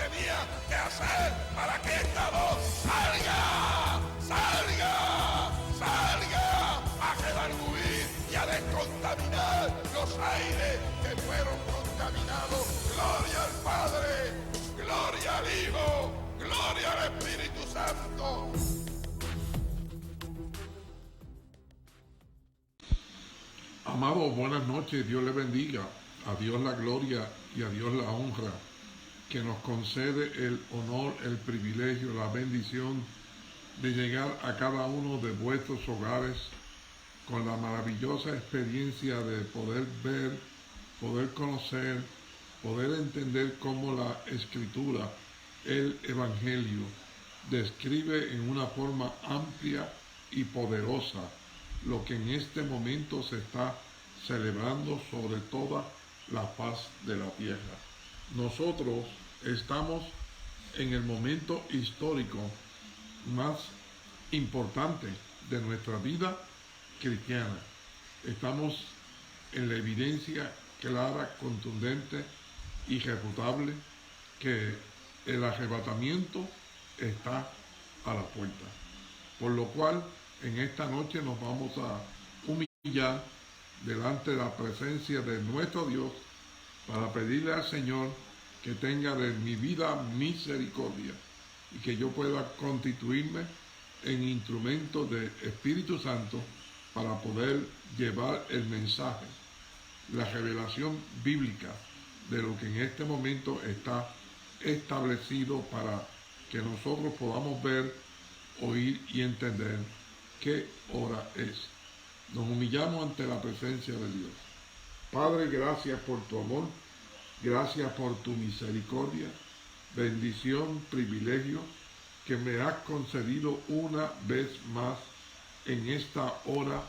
tenía que hacer para que esta voz salga, salga, salga a redarguir y a descontaminar los aires que fueron contaminados. Gloria al Padre, gloria al Hijo, gloria al Espíritu Santo. Amados, buenas noches, Dios les bendiga, a Dios la gloria y a Dios la honra, que nos concede el honor, el privilegio, la bendición de llegar a cada uno de vuestros hogares con la maravillosa experiencia de poder ver, poder conocer, poder entender cómo la Escritura, el Evangelio, describe en una forma amplia y poderosa lo que en este momento se está celebrando sobre toda la faz de la tierra. Nosotros estamos en el momento histórico más importante de nuestra vida cristiana. Estamos en la evidencia clara, contundente, irrefutable, que el arrebatamiento está a la puerta. Por lo cual, en esta noche nos vamos a humillar delante de la presencia de nuestro Dios para pedirle al Señor que tenga de mi vida misericordia y que yo pueda constituirme en instrumento del Espíritu Santo para poder llevar el mensaje, la revelación bíblica de lo que en este momento está establecido para que nosotros podamos ver, oír y entender qué hora es. Nos humillamos ante la presencia de Dios. Padre, gracias por tu amor, gracias por tu misericordia, bendición, privilegio que me has concedido una vez más en esta hora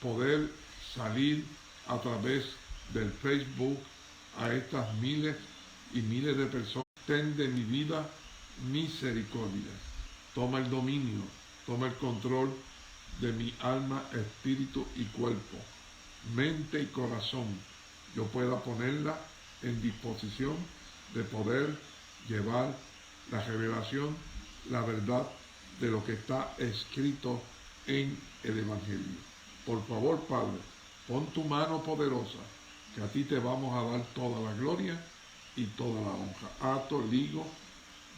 poder salir a través del Facebook a estas miles y miles de personas. Ten de mi vida misericordia. Toma el dominio, toma el control de mi alma, espíritu y cuerpo, mente y corazón. Yo pueda ponerla en disposición de poder llevar la revelación, la verdad de lo que está escrito en el Evangelio. Por favor, Padre, pon tu mano poderosa, que a ti te vamos a dar toda la gloria y toda la honra. Ato, ligo,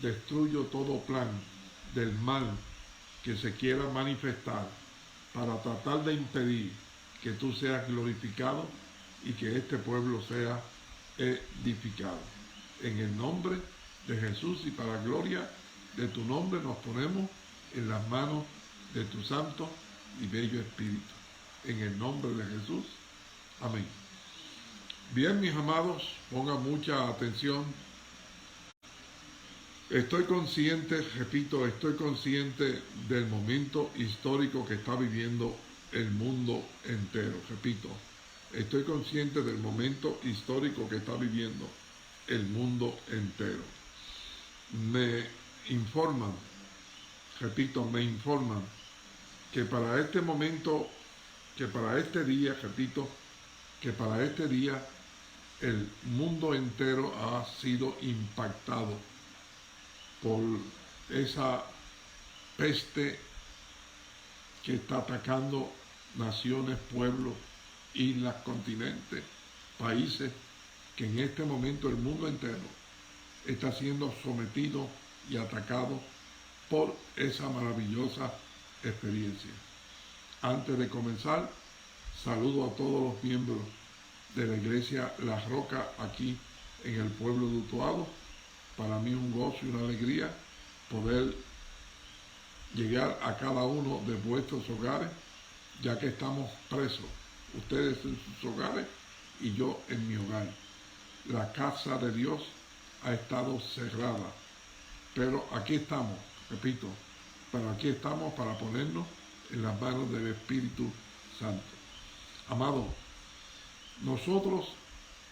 destruyo todo plan del mal que se quiera manifestar para tratar de impedir que tú seas glorificado y que este pueblo sea edificado. En el nombre de Jesús y para gloria de tu nombre nos ponemos en las manos de tu santo y bello Espíritu. En el nombre de Jesús. Amén. Bien, mis amados, pongan mucha atención. Estoy consciente, repito, estoy consciente del momento histórico que está viviendo el mundo entero. Repito, estoy consciente del momento histórico que está viviendo el mundo entero. Me informan, repito, me informan que para este momento, que para este día, repito, que para este día el mundo entero ha sido impactado por esa peste que está atacando naciones, pueblos, islas, continentes, países, que en este momento el mundo entero está siendo sometido y atacado por esa maravillosa experiencia. Antes de comenzar, saludo a todos los miembros de la iglesia La Roca aquí en el pueblo de Utuado. Para mí un gozo y una alegría poder llegar a cada uno de vuestros hogares, ya que estamos presos, ustedes en sus hogares y yo en mi hogar. La casa de Dios ha estado cerrada, pero aquí estamos, repito, pero aquí estamos para ponernos en las manos del Espíritu Santo. Amado, nosotros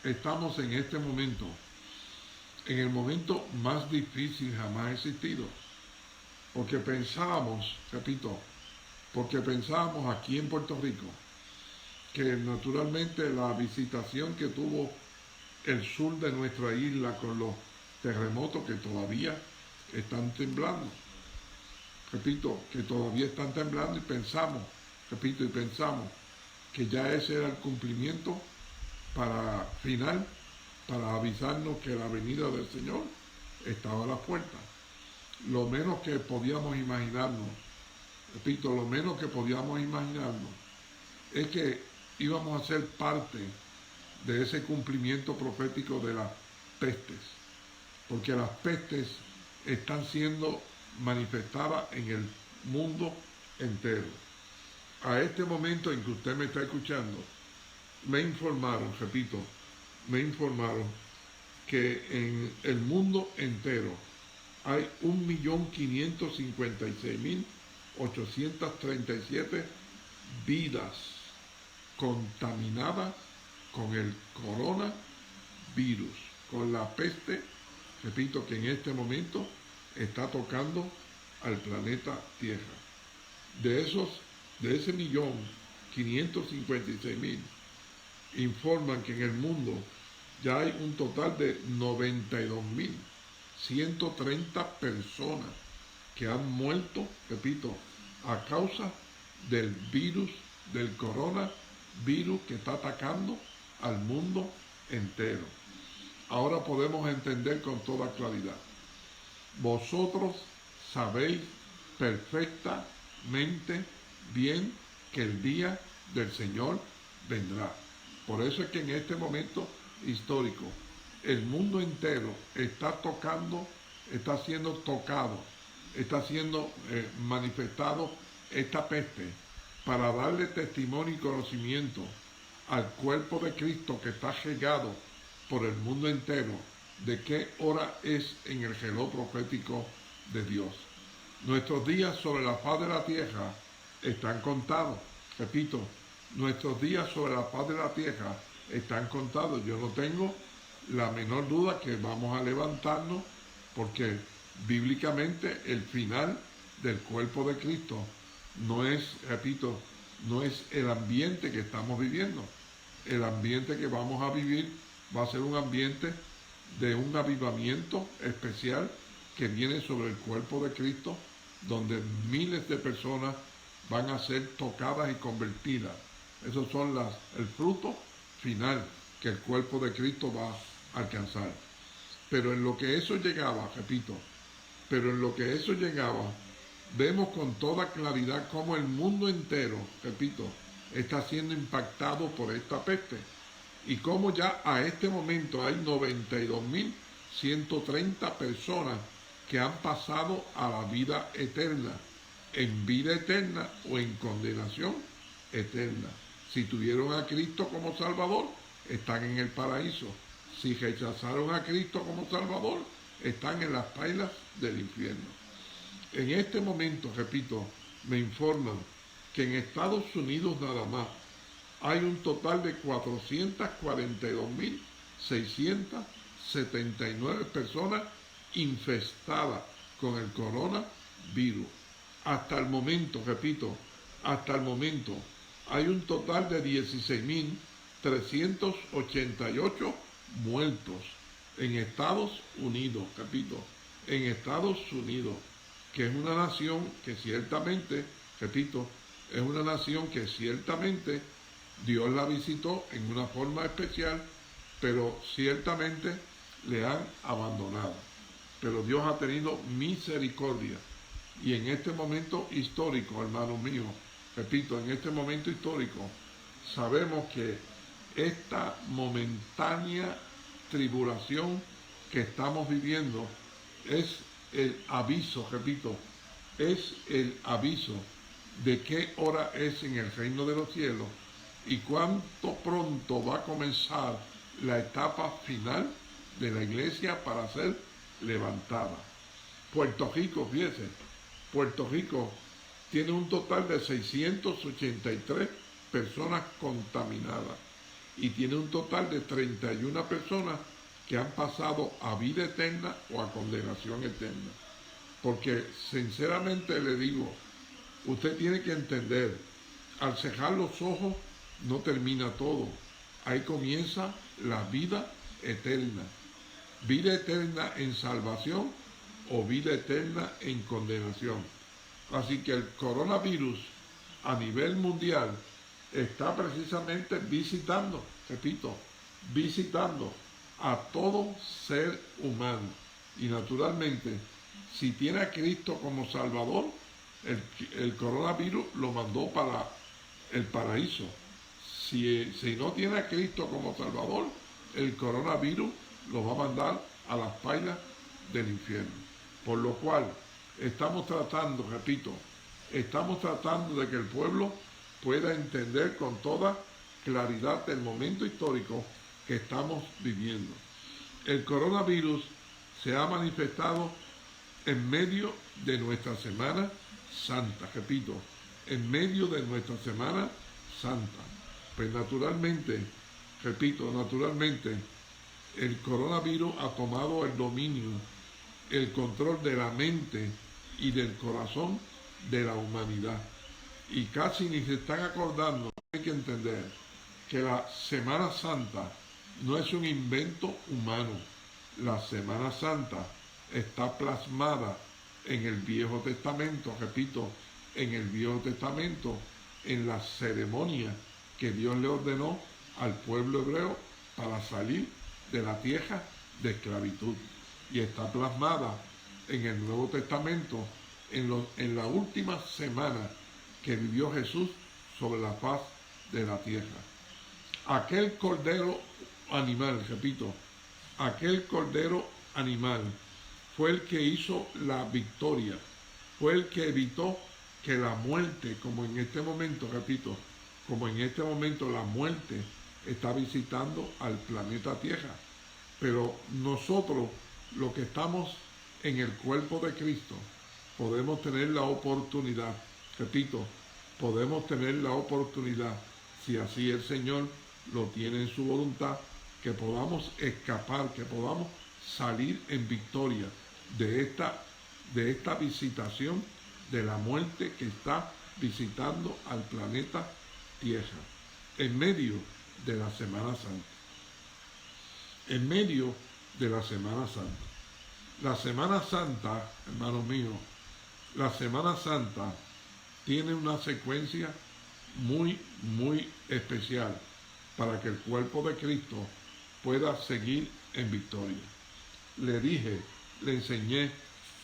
estamos en este momento, en el momento más difícil jamás existido, porque pensábamos, repito, porque pensábamos aquí en Puerto Rico que naturalmente la visitación que tuvo el sur de nuestra isla con los terremotos que todavía están temblando. Repito, que todavía están temblando y pensamos que ya ese era el cumplimiento para final, para avisarnos que la venida del Señor estaba a la puerta. Lo menos que podíamos imaginarnos, lo menos que podíamos imaginarnos es que íbamos a ser parte de ese cumplimiento profético de las pestes, porque las pestes están siendo manifestadas en el mundo entero. A este momento en que usted me está escuchando, me informaron que en el mundo entero hay 1.556.837 vidas contaminadas con el coronavirus, con la peste, repito, que en este momento está tocando al planeta Tierra. De ese 1.556.000, informan que en el mundo ya hay un total de 92.130 personas que han muerto, repito, a causa del virus, del coronavirus que está atacando al mundo entero. Ahora podemos entender con toda claridad. Vosotros sabéis perfectamente bien que el día del Señor vendrá. Por eso es que en este momento histórico, el mundo entero está siendo tocado, está siendo manifestado esta peste para darle testimonio y conocimiento al cuerpo de Cristo que está regado por el mundo entero de qué hora es en el reloj profético de Dios. Nuestros días sobre la faz de la tierra están contados. Repito, nuestros días sobre la faz de la tierra están contados. Yo no tengo la menor duda que vamos a levantarnos, porque bíblicamente el final del cuerpo de Cristo no es, repito, no es el ambiente que estamos viviendo. El ambiente que vamos a vivir va a ser un ambiente de un avivamiento especial que viene sobre el cuerpo de Cristo, donde miles de personas van a ser tocadas y convertidas. Esos son el fruto final que el cuerpo de Cristo va a alcanzar. Pero en lo que eso llegaba, vemos con toda claridad cómo el mundo entero, está siendo impactado por esta peste. Y cómo ya a este momento hay 92.130 personas que han pasado a la vida eterna, en vida eterna o en condenación eterna. Si tuvieron a Cristo como Salvador, están en el paraíso. Si rechazaron a Cristo como Salvador, están en las pailas del infierno. En este momento, me informan que en Estados Unidos nada más hay un total de 442.679 personas infestadas con el coronavirus. Hasta el momento, hay un total de 16.388 muertos en Estados Unidos, en Estados Unidos, que es una nación que ciertamente, Dios la visitó en una forma especial, pero ciertamente le han abandonado. Pero Dios ha tenido misericordia. Y en este momento histórico, hermanos míos, en este momento histórico, sabemos que esta momentánea tribulación que estamos viviendo es el aviso, es el aviso de qué hora es en el reino de los cielos y cuánto pronto va a comenzar la etapa final de la iglesia para ser levantada. Puerto Rico, fíjese, Puerto Rico tiene un total de 683 personas contaminadas y tiene un total de 31 personas que han pasado a vida eterna o a condenación eterna. Porque sinceramente le digo, usted tiene que entender, al cerrar los ojos no termina todo. Ahí comienza la vida eterna. vida eterna en salvación o vida eterna en condenación. Así que el coronavirus a nivel mundial está precisamente visitando, repito, visitando a todo ser humano. Y naturalmente, si tiene a Cristo como Salvador, el coronavirus lo mandó para el paraíso. Si no tiene a Cristo como Salvador, el coronavirus lo va a mandar a las pailas del infierno. Por lo cual, estamos tratando, repito, estamos tratando de que el pueblo pueda entender con toda claridad el momento histórico que estamos viviendo. El coronavirus se ha manifestado en medio de nuestra Semana Santa, repito, en medio de nuestra Semana Santa. Pues naturalmente, repito, naturalmente, el coronavirus ha tomado el dominio, el control de la mente y del corazón de la humanidad. Y casi ni se están acordando, hay que entender, que la Semana Santa no es un invento humano. La Semana Santa está plasmada en el Viejo Testamento, repito, en el Viejo Testamento, en la ceremonia que Dios le ordenó al pueblo hebreo para salir de la tierra de esclavitud. Y está plasmada en el Nuevo Testamento, en la última semana que vivió Jesús sobre la faz de la tierra. Aquel cordero animal, repito, aquel cordero animal fue el que hizo la victoria, fue el que evitó que la muerte, como en este momento, repito, como en este momento la muerte está visitando al planeta Tierra. Pero nosotros, los que estamos en el cuerpo de Cristo, podemos tener la oportunidad, repito, podemos tener la oportunidad, si así el Señor lo tiene en su voluntad, que podamos escapar, que podamos salir en victoria de esta visitación de la muerte que está visitando al planeta Tierra, en medio de la Semana Santa. En medio de la Semana Santa. La Semana Santa, hermanos míos, la Semana Santa tiene una secuencia muy, muy especial para que el cuerpo de Cristo pueda seguir en victoria. Le dije, le enseñé,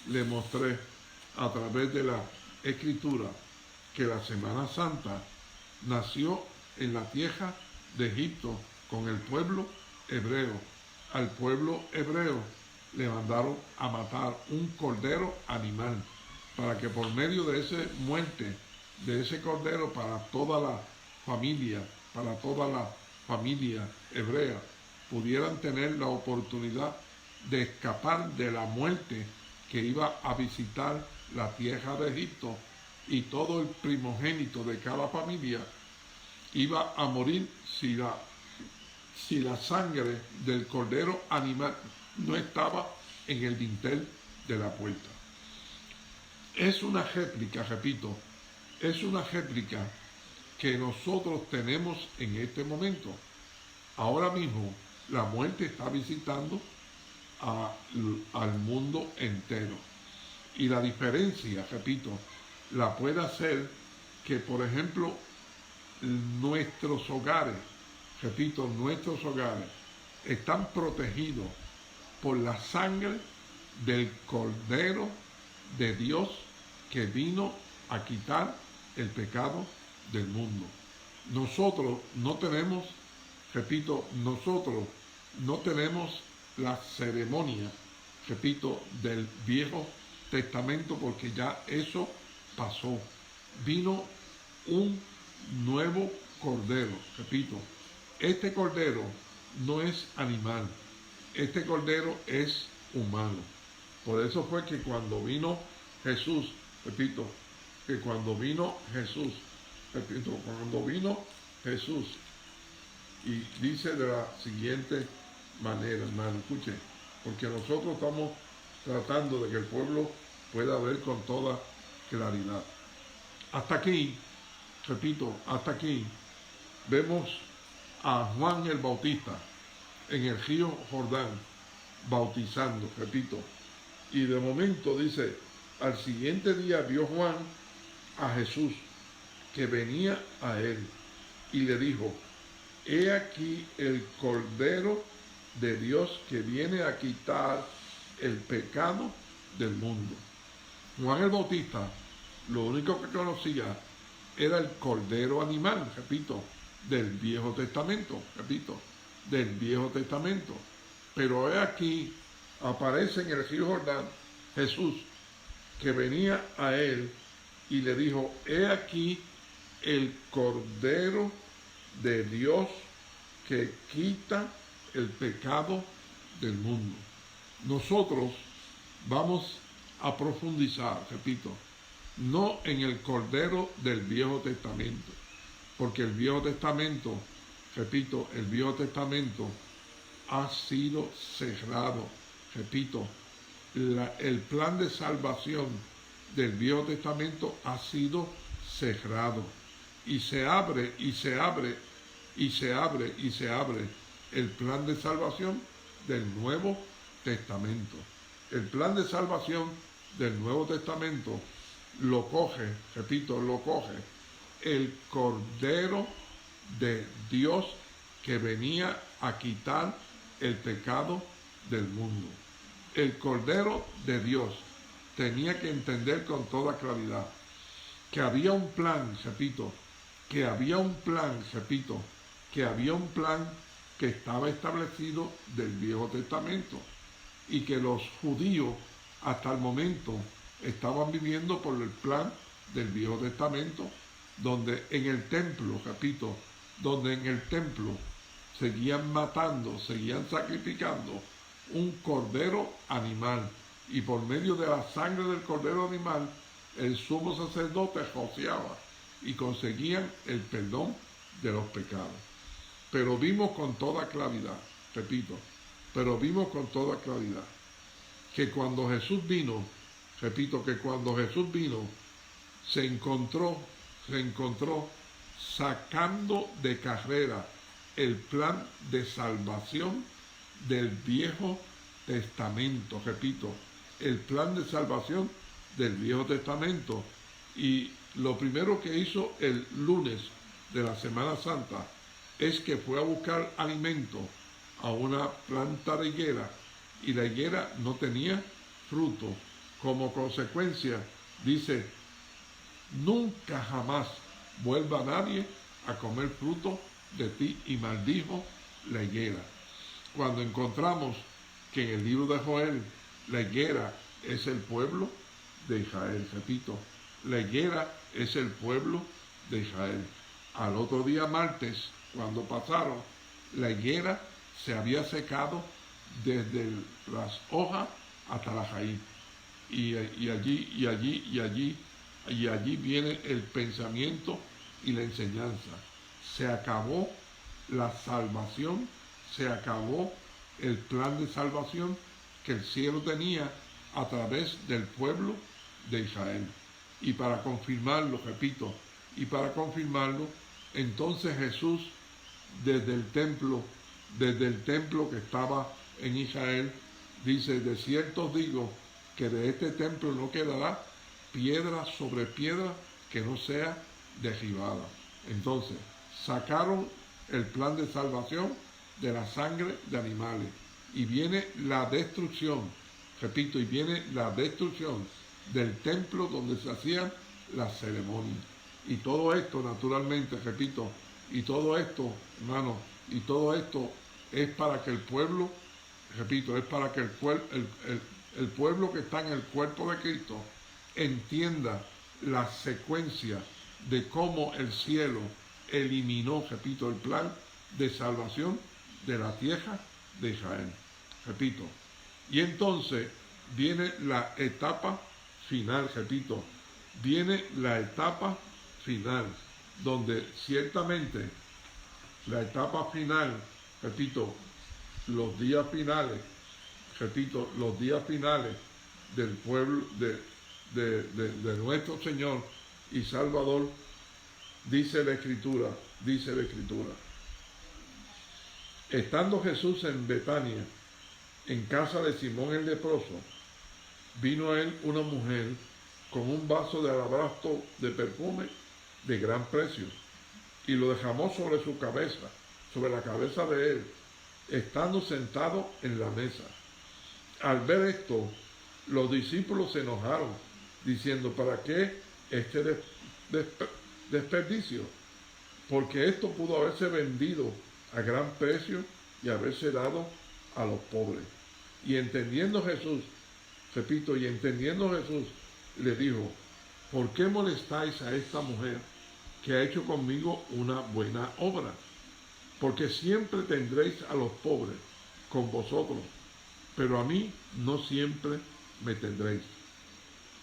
le mostré a través de la Escritura que la Semana Santa nació en la tierra de Egipto con el pueblo hebreo. Al pueblo hebreo le mandaron a matar un cordero animal para que por medio de esa muerte de ese cordero para toda la familia hebrea pudieran tener la oportunidad de escapar de la muerte que iba a visitar la tierra de Egipto, y todo el primogénito de cada familia iba a morir si la sangre del cordero animal no estaba en el dintel de la puerta. Es una réplica, repito, es una réplica que nosotros tenemos en este momento. Ahora mismo la muerte está visitando al mundo entero. Y la diferencia, repito, la puede hacer que, por ejemplo, nuestros hogares, repito, nuestros hogares están protegidos por la sangre del Cordero de Dios que vino a quitar el pecado del mundo. Nosotros no tenemos, repito, nosotros no tenemos la ceremonia, repito, del Viejo Testamento, porque ya eso pasó. Vino un nuevo cordero, repito, este cordero no es animal, este cordero es humano. Por eso fue que cuando vino Jesús, repito, cuando vino Jesús, y dice de la siguiente manera, hermano, escuche, porque nosotros estamos tratando de que el pueblo pueda ver con toda claridad. Hasta aquí, repito, hasta aquí, vemos a Juan el Bautista en el río Jordán, bautizando, repito. Y de momento dice, al siguiente día vio Juan a Jesús que venía a él y le dijo, he aquí el Cordero de Dios que viene a quitar el pecado del mundo. Juan el Bautista, lo único que conocía era el cordero animal, repito, del Viejo Testamento, repito, del Viejo Testamento. Pero he aquí, aparece en el río Jordán Jesús, que venía a él y le dijo, he aquí el Cordero de Dios que quita el pecado del mundo. Nosotros vamos a profundizar, repito, no en el Cordero del Viejo Testamento, porque el Viejo Testamento, repito, el Viejo Testamento ha sido cerrado, repito, el plan de salvación del Viejo Testamento ha sido cerrado y se abre y se abre y se abre y se abre el plan de salvación del Nuevo Testamento. El plan de salvación del Nuevo Testamento lo coge, repito, lo coge el Cordero de Dios que venía a quitar el pecado del mundo. El Cordero de Dios tenía que entender con toda claridad que había un plan, repito, que había un plan, repito, que había un plan que estaba establecido del Viejo Testamento y que los judíos hasta el momento estaban viviendo por el plan del Viejo Testamento, donde en el templo, repito, donde en el templo seguían matando, seguían sacrificando un cordero animal, y por medio de la sangre del cordero animal el sumo sacerdote rociaba y conseguían el perdón de los pecados. Pero vimos con toda claridad, repito, pero vimos con toda claridad que cuando Jesús vino, repito, que cuando Jesús vino, se encontró sacando de carrera el plan de salvación del Viejo Testamento, repito, el plan de salvación del Viejo Testamento. Y lo primero que hizo el lunes de la Semana Santa es que fue a buscar alimento a una planta de higuera, y la higuera no tenía fruto. Como consecuencia, dice, nunca jamás vuelva nadie a comer fruto de ti, y maldijo la higuera. Cuando encontramos que en el libro de Joel la higuera es el pueblo de Israel, repito, la higuera es el pueblo de Israel. Al otro día, martes, cuando pasaron, la higuera se había secado desde las hojas hasta la raíz. Y allí viene el pensamiento y la enseñanza. Se acabó la salvación, se acabó el plan de salvación que el cielo tenía a través del pueblo de Israel. Y para confirmarlo, repito, y para confirmarlo, entonces Jesús desde el templo que estaba en Israel, dice, de cierto os digo que de este templo no quedará piedra sobre piedra que no sea derribada. Entonces, sacaron el plan de salvación de la sangre de animales, y viene la destrucción, repito, y viene la destrucción del templo donde se hacían las ceremonias. Y todo esto, naturalmente, repito, y todo esto, hermano, y todo esto es para que el pueblo, repito, es para que el pueblo que está en el cuerpo de Cristo entienda la secuencia de cómo el cielo eliminó, repito, el plan de salvación de la tierra de Israel. Repito. Y entonces viene la etapa final, repito, viene la etapa final, donde ciertamente la etapa final, repito, los días finales, repito, los días finales del pueblo, de nuestro Señor y Salvador, dice la Escritura, estando Jesús en Betania, en casa de Simón el leproso, vino a él una mujer con un vaso de alabastro de perfume de gran precio, y lo derramó sobre su cabeza, sobre la cabeza de él, estando sentado en la mesa. Al ver esto, los discípulos se enojaron, diciendo: ¿para qué este desperdicio? Porque esto pudo haberse vendido a gran precio y haberse dado a los pobres. Y entendiendo Jesús, repito, y entendiendo Jesús, le dijo: ¿por qué molestáis a esta mujer que ha hecho conmigo una buena obra? Porque siempre tendréis a los pobres con vosotros, pero a mí no siempre me tendréis.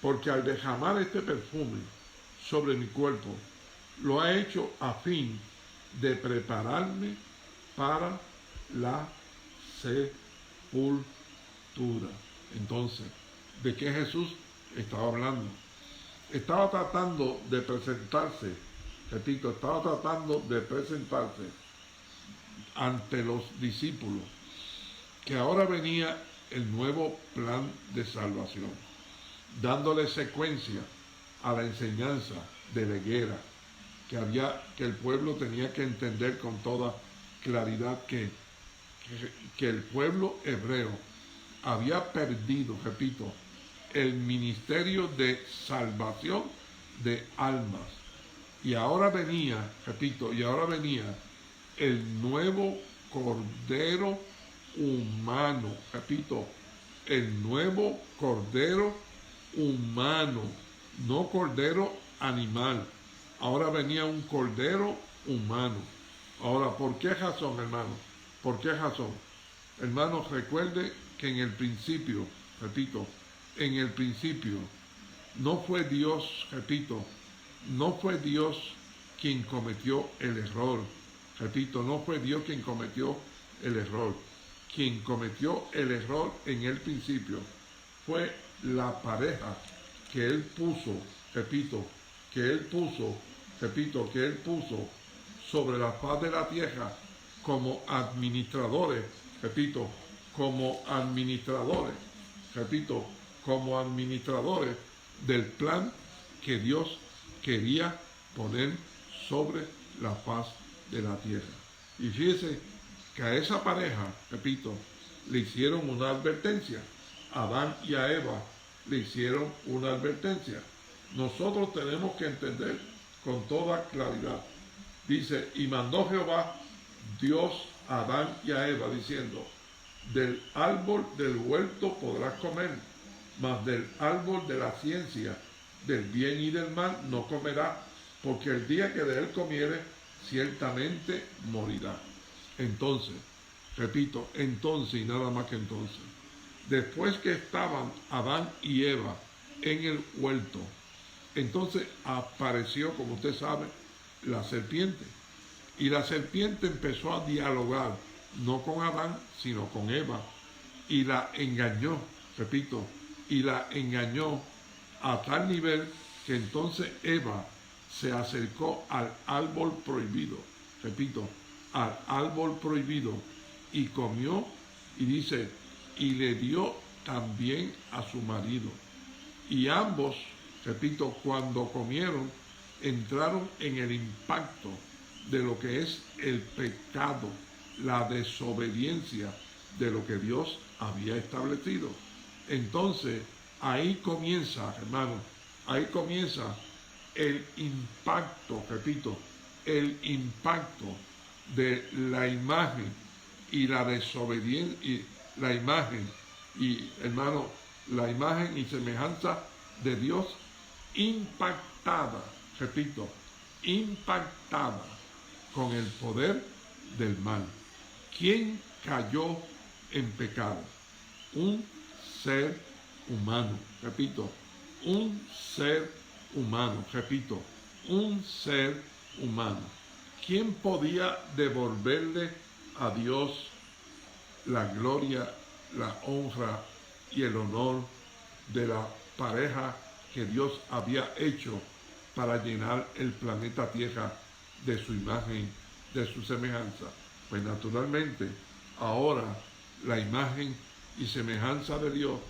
Porque al derramar este perfume sobre mi cuerpo, lo ha hecho a fin de prepararme para la sepultura. Entonces, ¿de qué Jesús estaba hablando? Estaba tratando de presentarse, repito, estaba tratando de presentarse ante los discípulos que ahora venía el nuevo plan de salvación, dándole secuencia a la enseñanza de la higuera que el pueblo tenía que entender con toda claridad que el pueblo hebreo había perdido, repito, el ministerio de salvación de almas. Y ahora venía, repito, y ahora venía el nuevo Cordero humano, repito, el nuevo Cordero humano, no Cordero animal. Ahora venía un Cordero humano. Ahora, ¿por qué razón, hermano? ¿Por qué razón? Hermanos, recuerde que en el principio, repito, en el principio, no fue Dios, repito, no fue Dios quien cometió el error. Repito, no fue Dios quien cometió el error. Quien cometió el error en el principio fue la pareja que Él puso, repito, que Él puso sobre la faz de la tierra como administradores, repito, como administradores del plan que Dios quería poner sobre la faz de la tierra. Y fíjese que a esa pareja, repito, le hicieron una advertencia. A Adán y a Eva le hicieron una advertencia. Nosotros tenemos que entender con toda claridad. Dice: y mandó Jehová Dios a Adán y a Eva, diciendo: del árbol del huerto podrás comer, mas del árbol de la ciencia del bien y del mal no comerás, porque el día que de él comiere, ciertamente morirá. Entonces, repito, entonces y nada más que entonces, después que estaban Adán y Eva en el huerto, entonces apareció, como usted sabe, la serpiente. Y la serpiente empezó a dialogar, no con Adán, sino con Eva. Y la engañó, repito, y la engañó a tal nivel que entonces Eva se acercó al árbol prohibido, repito, al árbol prohibido, y comió, y dice, y le dio también a su marido. Y ambos, repito, cuando comieron, entraron en el impacto de lo que es el pecado, la desobediencia de lo que Dios había establecido. Entonces, ahí comienza, hermano, ahí comienza el impacto, repito, el impacto de la imagen y la desobediencia, y la imagen, y hermano, la imagen y semejanza de Dios impactada, repito, impactada con el poder del mal. ¿Quién cayó en pecado? Un ser humano, repito, un ser humano, repito, un ser humano. ¿Quién podía devolverle a Dios la gloria, la honra y el honor de la pareja que Dios había hecho para llenar el planeta Tierra de su imagen, de su semejanza? Pues naturalmente, ahora la imagen y semejanza de Dios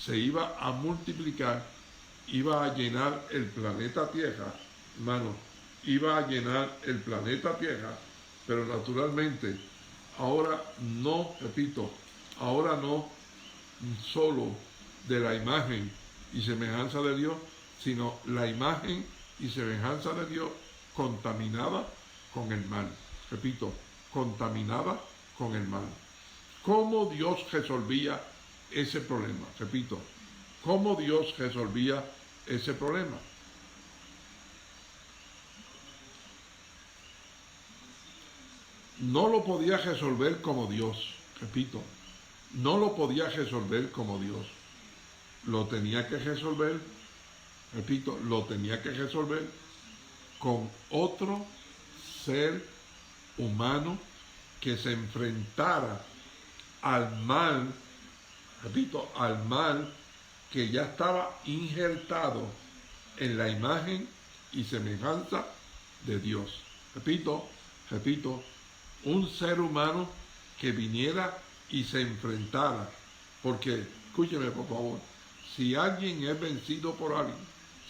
se iba a multiplicar, iba a llenar el planeta Tierra, hermano, iba a llenar el planeta Tierra, pero naturalmente ahora no, repito, ahora no solo de la imagen y semejanza de Dios, sino la imagen y semejanza de Dios contaminada con el mal. Repito, contaminada con el mal. ¿Cómo Dios resolvía ese problema? Repito, ¿cómo Dios resolvía ese problema? No lo podía resolver como Dios, repito, no lo podía resolver como Dios. Lo tenía que resolver, repito, lo tenía que resolver con otro ser humano que se enfrentara al mal, repito, al mal que ya estaba injertado en la imagen y semejanza de Dios. Repito, un ser humano que viniera y se enfrentara, porque, escúcheme por favor, si alguien es vencido por alguien,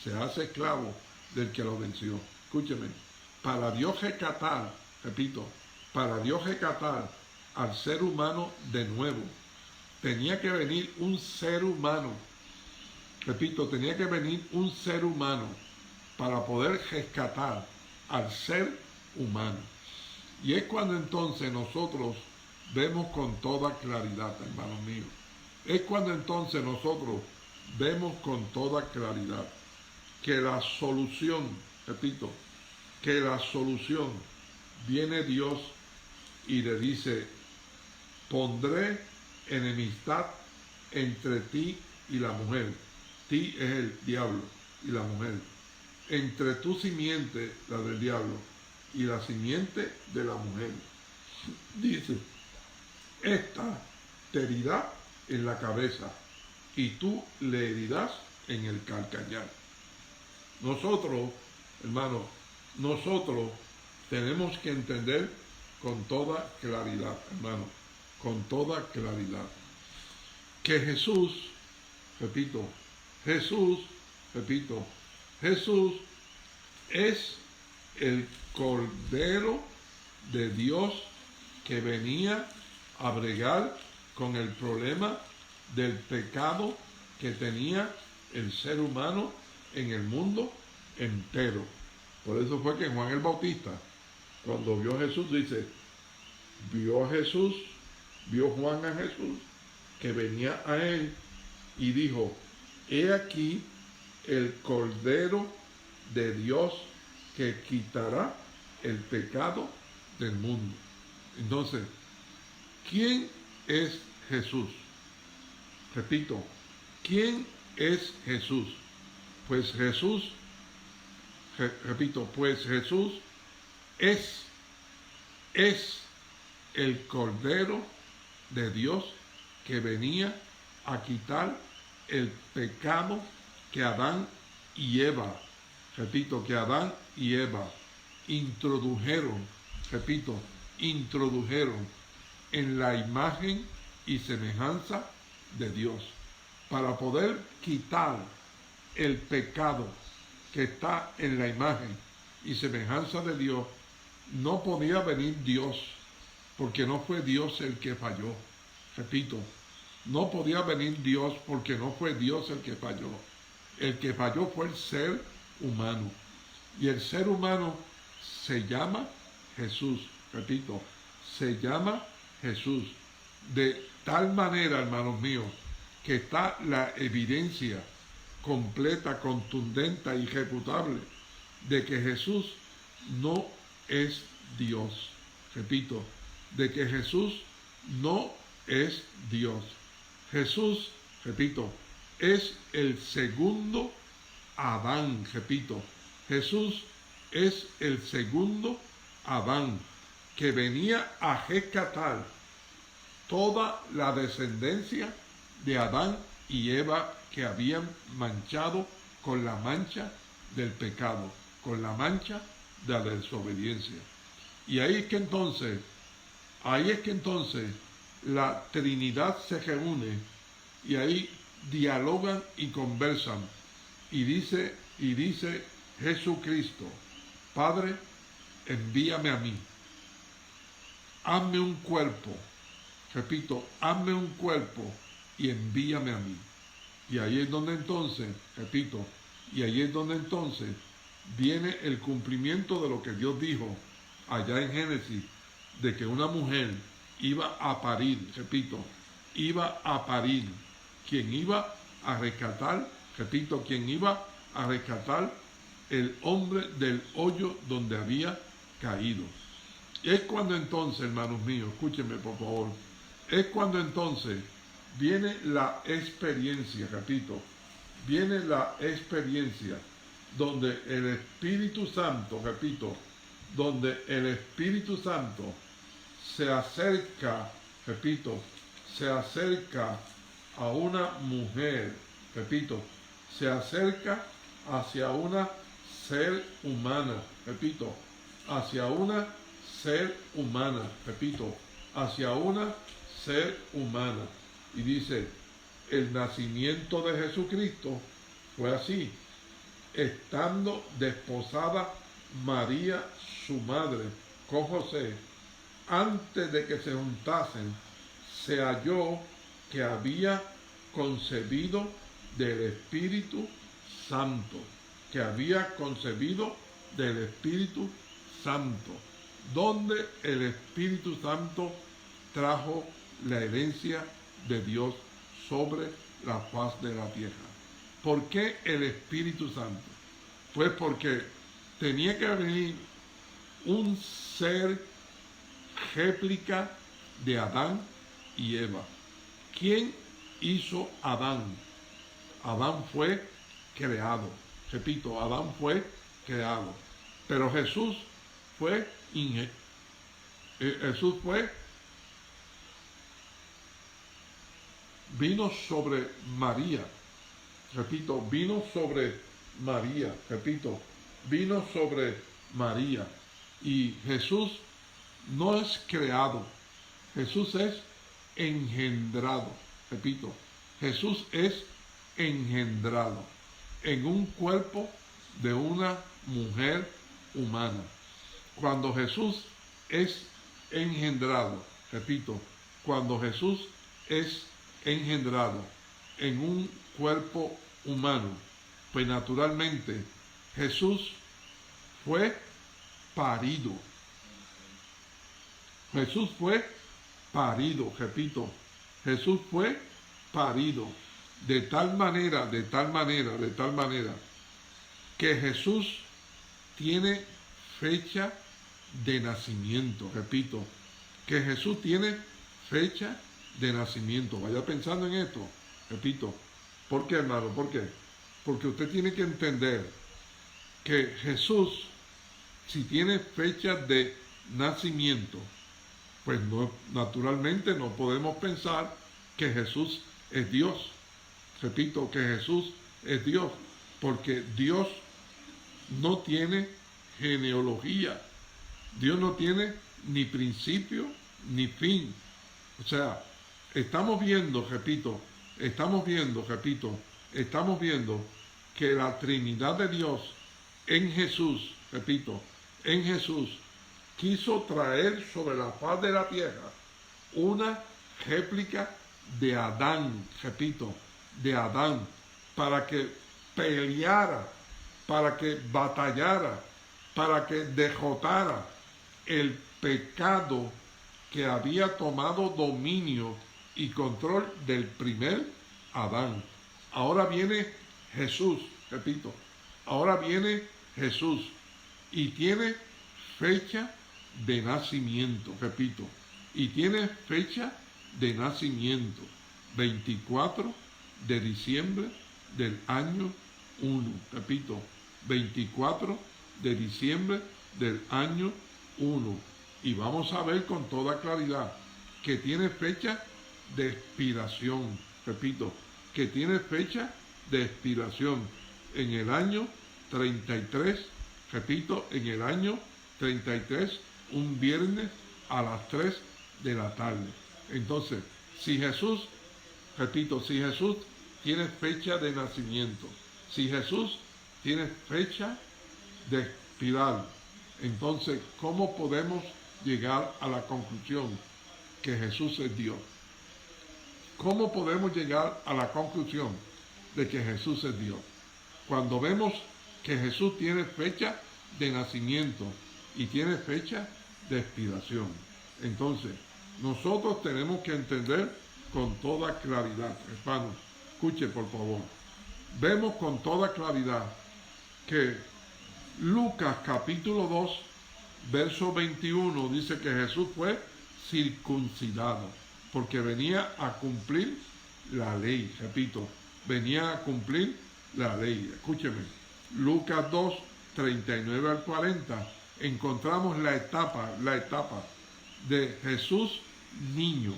se hace esclavo del que lo venció. Escúcheme, para Dios rescatar, repito, para Dios rescatar al ser humano de nuevo, tenía que venir un ser humano, repito, tenía que venir un ser humano para poder rescatar al ser humano. Y es cuando entonces nosotros vemos con toda claridad, hermanos míos, es cuando entonces nosotros vemos con toda claridad que la solución, repito, que la solución viene Dios y le dice: pondré enemistad entre ti y la mujer. Ti es el diablo y la mujer. Entre tu simiente, la del diablo, y la simiente de la mujer. Dice: esta te herirá en la cabeza y tú le herirás en el calcañar. Nosotros, hermanos, nosotros tenemos que entender con toda claridad, hermano, con toda claridad, que Jesús, repito, Jesús es el Cordero de Dios que venía a bregar con el problema del pecado que tenía el ser humano en el mundo entero. Por eso fue que Juan el Bautista, cuando vio a Jesús, dice, vio Juan a Jesús, que venía a él, y dijo: he aquí el Cordero de Dios que quitará el pecado del mundo. Entonces, ¿quién es Jesús? Repito, ¿quién es Jesús? Pues Jesús, repito, pues Jesús es el Cordero de Dios que venía a quitar el pecado que Adán y Eva, repito, que Adán y Eva introdujeron, repito, introdujeron en la imagen y semejanza de Dios. Para poder quitar el pecado que está en la imagen y semejanza de Dios, no podía venir Dios, porque no fue Dios el que falló. Repito, no podía venir Dios porque no fue Dios el que falló. El que falló fue el ser humano. Y el ser humano se llama Jesús. Repito, se llama Jesús. De tal manera, hermanos míos, que está la evidencia completa, contundente y irrefutable de que Jesús no es Dios. Repito, de que Jesús no es Dios. Jesús, repito, es el segundo Adán. Repito, Jesús es el segundo Adán que venía a rescatar toda la descendencia de Adán y Eva que habían manchado con la mancha del pecado, con la mancha de la desobediencia. Y ahí es que entonces la Trinidad se reúne y ahí dialogan y conversan. Y dice Jesucristo: Padre, envíame a mí. Hazme un cuerpo. Repito, hazme un cuerpo y envíame a mí. Y ahí es donde entonces, repito, y ahí es donde entonces viene el cumplimiento de lo que Dios dijo allá en Génesis, de que una mujer iba a parir, repito, iba a parir, quien iba a rescatar, repito, quien iba a rescatar el hombre del hoyo donde había caído. Es cuando entonces, hermanos míos, escúchenme por favor, es cuando entonces viene la experiencia, repito, viene la experiencia donde el Espíritu Santo, repito, donde el Espíritu Santo se acerca, repito, se acerca a una mujer, repito, se acerca hacia una ser humana, repito, hacia una ser humana, repito, hacia una ser humana. Y dice, el nacimiento de Jesucristo fue así: estando desposada María, su madre, con José, antes de que se juntasen, se halló que había concebido del Espíritu Santo, que había concebido del Espíritu Santo, donde el Espíritu Santo trajo la herencia de Dios sobre la faz de la tierra. ¿Por qué el Espíritu Santo? Pues porque tenía que venir un ser réplica de Adán y Eva. ¿Quién hizo Adán? Adán fue creado. Repito, Adán fue creado. Pero Jesús vino sobre María. Repito, vino sobre María. Repito, vino sobre María. Y Jesús no es creado. Jesús es engendrado. Repito, Jesús es engendrado en un cuerpo de una mujer humana. Cuando Jesús es engendrado, repito, cuando Jesús es engendrado en un cuerpo humano, pues naturalmente Jesús fue parido. Jesús fue parido, repito, Jesús fue parido de tal manera, que Jesús tiene fecha de nacimiento, repito, que Jesús tiene fecha de nacimiento. Vaya pensando en esto, repito. ¿Por qué, hermano? ¿Por qué? Porque usted tiene que entender que Jesús, si tiene fecha de nacimiento, pues no, naturalmente no podemos pensar que Jesús es Dios. Repito, que Jesús es Dios, porque Dios no tiene genealogía. Dios no tiene ni principio ni fin. O sea, estamos viendo que la Trinidad de Dios en Jesús, repito, en Jesús, quiso traer sobre la faz de la tierra una réplica de Adán, repito, de Adán, para que peleara, para que batallara, para que derrotara el pecado que había tomado dominio y control del primer Adán. Ahora viene Jesús, repito, ahora viene Jesús y tiene fecha de nacimiento, repito, y tiene fecha de nacimiento, 24 de diciembre del año 1, repito, 24 de diciembre del año 1. Y vamos a ver con toda claridad que tiene fecha de expiración, repito, que tiene fecha de expiración en el año 33, repito, en el año 33, un viernes a las 3 de la tarde. Entonces, si Jesús, repito, si Jesús tiene fecha de nacimiento, si Jesús tiene fecha de expirar, entonces, ¿cómo podemos llegar a la conclusión que Jesús es Dios? ¿Cómo podemos llegar a la conclusión de que Jesús es Dios? Cuando vemos que Jesús tiene fecha de nacimiento y tiene fecha de expiración. Entonces, nosotros tenemos que entender con toda claridad, hermanos, escuche por favor. Vemos con toda claridad que Lucas capítulo 2, verso 21 dice que Jesús fue circuncidado porque venía a cumplir la ley. Repito, venía a cumplir la ley. Escúcheme, Lucas 2, 39 al 40, encontramos la etapa de Jesús niño.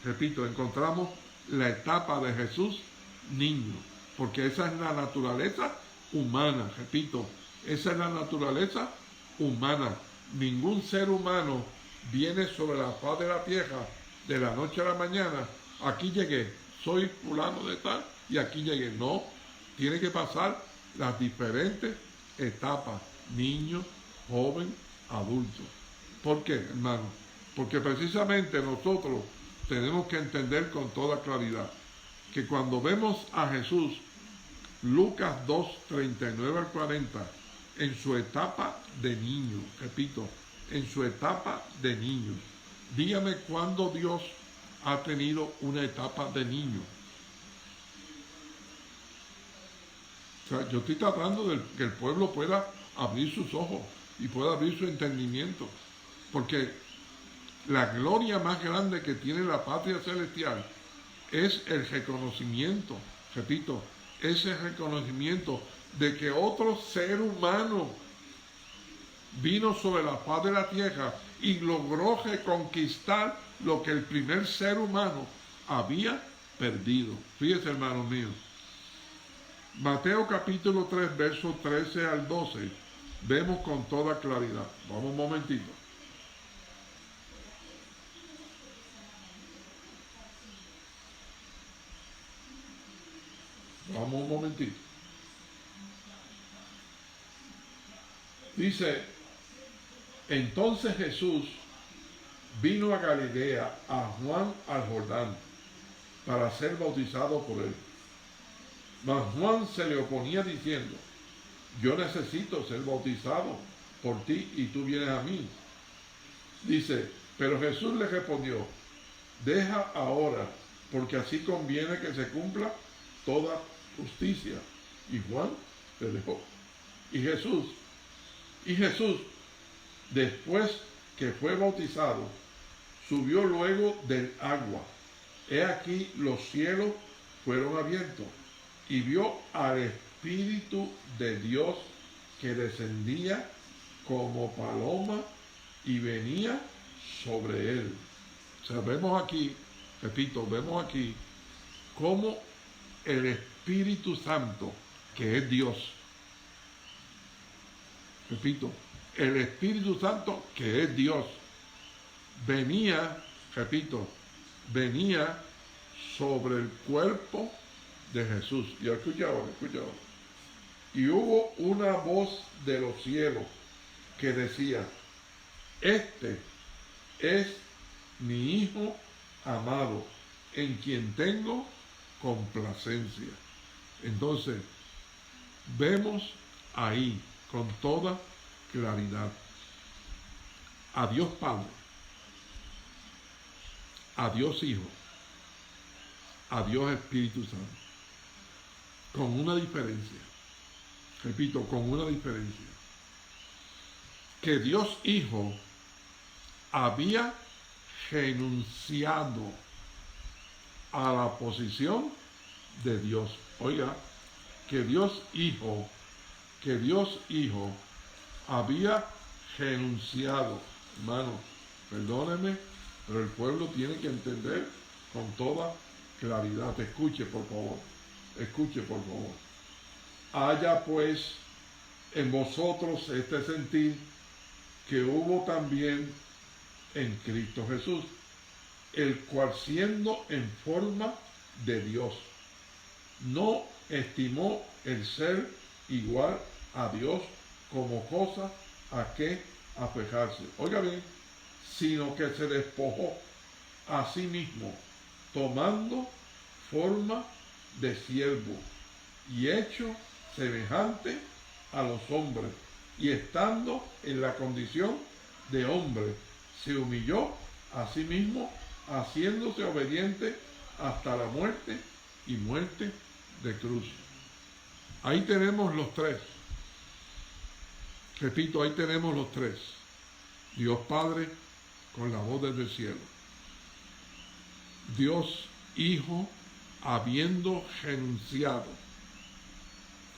Repito, encontramos la etapa de Jesús niño, porque esa es la naturaleza humana. Repito, esa es la naturaleza humana. Ningún ser humano viene sobre la faz de la tierra de la noche a la mañana. Aquí llegué, soy fulano de tal y aquí llegué. No, tiene que pasar las diferentes etapas, niño, joven, adulto. ¿Por qué, hermano? Porque precisamente nosotros tenemos que entender con toda claridad que cuando vemos a Jesús, Lucas 2, 39 al 40, en su etapa de niño, repito, en su etapa de niño. Dígame cuándo Dios ha tenido una etapa de niño. O sea, yo estoy tratando de que el pueblo pueda abrir sus ojos y pueda abrir su entendimiento, porque la gloria más grande que tiene la patria celestial es el reconocimiento, repito, ese reconocimiento de que otro ser humano vino sobre la faz de la tierra y logró reconquistar lo que el primer ser humano había perdido. Fíjese, hermanos míos, Mateo capítulo 3, versos 13 al 12, vemos con toda claridad. Vamos un momentito. Vamos un momentito. Dice, entonces Jesús vino a Galilea, a Juan al Jordán, para ser bautizado por él. Mas Juan se le oponía diciendo, yo necesito ser bautizado por ti y tú vienes a mí. Dice, pero Jesús le respondió, deja ahora, porque así conviene que se cumpla toda justicia. Y Juan le dejó. Y Jesús, después que fue bautizado, subió luego del agua. He aquí los cielos fueron abiertos y vio al Espíritu de Dios que descendía como paloma y venía sobre él. O sea, vemos aquí, repito, vemos aquí cómo el Espíritu Santo, que es Dios, repito, el Espíritu Santo, que es Dios, venía, repito, venía sobre el cuerpo de Jesús. Y escucha ahora. Y hubo una voz de los cielos que decía, este es mi Hijo amado, en quien tengo complacencia. Entonces, vemos ahí con toda claridad a Dios Padre, a Dios Hijo, a Dios Espíritu Santo, con una diferencia, repito, con una diferencia, que Dios Hijo había renunciado a la posición de Dios. Oiga, que Dios Hijo había renunciado. Hermano, perdóneme, pero el pueblo tiene que entender con toda claridad. Escuche, por favor. Haya pues en vosotros este sentir que hubo también en Cristo Jesús, el cual siendo en forma de Dios, no estimó el ser igual a Dios como cosa a que aferrarse. Oiga bien, sino que se despojó a sí mismo, tomando forma de siervo y hecho semejante a los hombres, y estando en la condición de hombre, se humilló a sí mismo, haciéndose obediente hasta la muerte y muerte de cruz. Ahí tenemos los tres. Repito, ahí tenemos los tres. Dios Padre con la voz desde el cielo. Dios Hijo habiendo renunciado